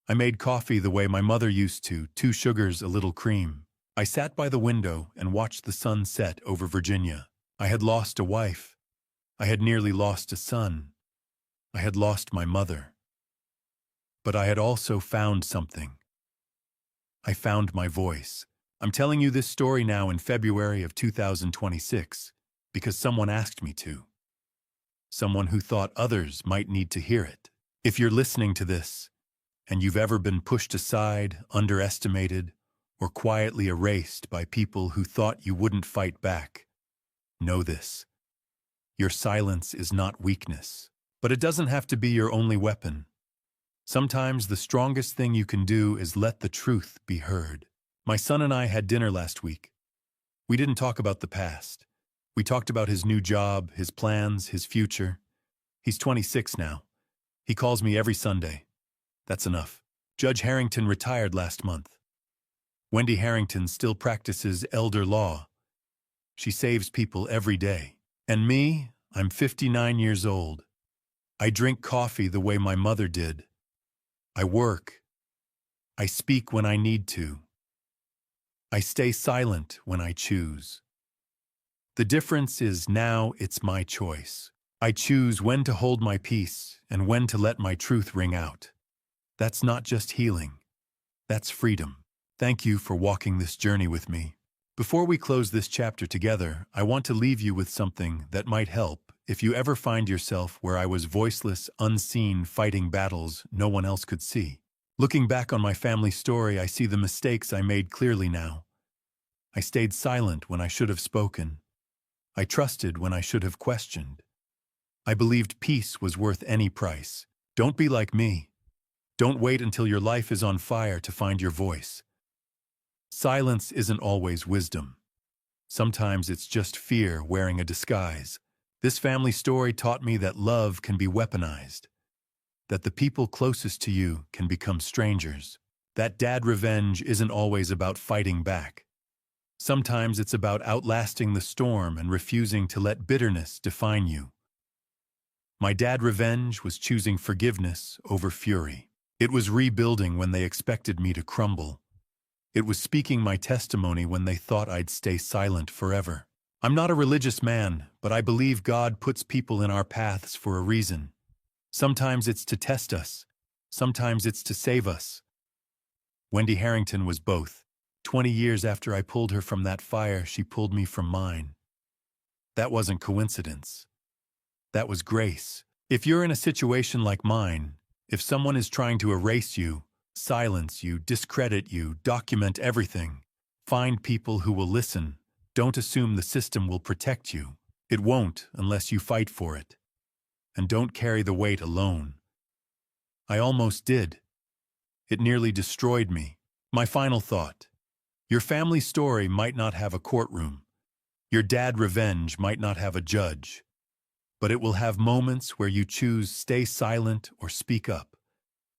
I made coffee the way my mother used to, 2 sugars, a little cream. I sat by the window and watched the sun set over Virginia. I had lost a wife. I had nearly lost a son. I had lost my mother. But I had also found something. I found my voice. I'm telling you this story now in February of 2026 because someone asked me to. Someone who thought others might need to hear it. If you're listening to this, and you've ever been pushed aside, underestimated, or quietly erased by people who thought you wouldn't fight back, know this: your silence is not weakness, but it doesn't have to be your only weapon. Sometimes the strongest thing you can do is let the truth be heard. My son and I had dinner last week. We didn't talk about the past. We talked about his new job, his plans, his future. He's 26 now. He calls me every Sunday. That's enough. Judge Harrington retired last month. Wendy Harrington still practices elder law. She saves people every day. And me, I'm 59 years old. I drink coffee the way my mother did. I work. I speak when I need to. I stay silent when I choose. The difference is now it's my choice. I choose when to hold my peace and when to let my truth ring out. That's not just healing. That's freedom. Thank you for walking this journey with me. Before we close this chapter together, I want to leave you with something that might help if you ever find yourself where I was voiceless, unseen, fighting battles no one else could see. Looking back on my family story, I see the mistakes I made clearly now. I stayed silent when I should have spoken. I trusted when I should have questioned. I believed peace was worth any price. Don't be like me. Don't wait until your life is on fire to find your voice. Silence isn't always wisdom. Sometimes it's just fear wearing a disguise. This family story taught me that love can be weaponized, that the people closest to you can become strangers, that dad revenge isn't always about fighting back. Sometimes it's about outlasting the storm and refusing to let bitterness define you. My dad revenge was choosing forgiveness over fury. It was rebuilding when they expected me to crumble. It was speaking my testimony when they thought I'd stay silent forever. I'm not a religious man, but I believe God puts people in our paths for a reason. Sometimes it's to test us. Sometimes it's to save us. Wendy Harrington was both. 20 years after I pulled her from that fire, she pulled me from mine. That wasn't coincidence. That was grace. If you're in a situation like mine, if someone is trying to erase you, silence you, discredit you, document everything, find people who will listen, Don't assume the system will protect you. It won't unless you fight for it. And don't carry the weight alone. I almost did. It nearly destroyed me. My final thought. Your family story might not have a courtroom. Your dadrevenge might not have a judge. But it will have moments where you choose stay silent or speak up.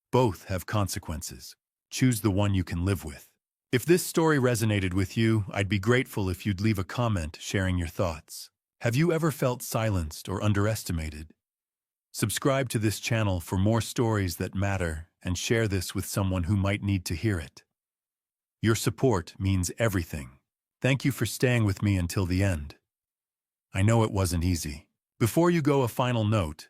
Both have consequences. Choose the one you can live with. If this story resonated with you, I'd be grateful if you'd leave a comment sharing your thoughts. Have you ever felt silenced or underestimated? Subscribe to this channel for more stories that matter and share this with someone who might need to hear it. Your support means everything. Thank you for staying with me until the end. I know it wasn't easy. Before you go, a final note.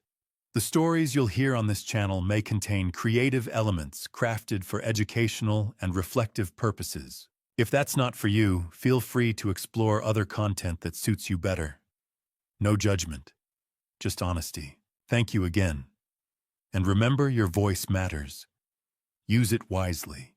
The stories you'll hear on this channel may contain creative elements crafted for educational and reflective purposes. If that's not for you, feel free to explore other content that suits you better. No judgment, just honesty. Thank you again. And remember, your voice matters. Use it wisely.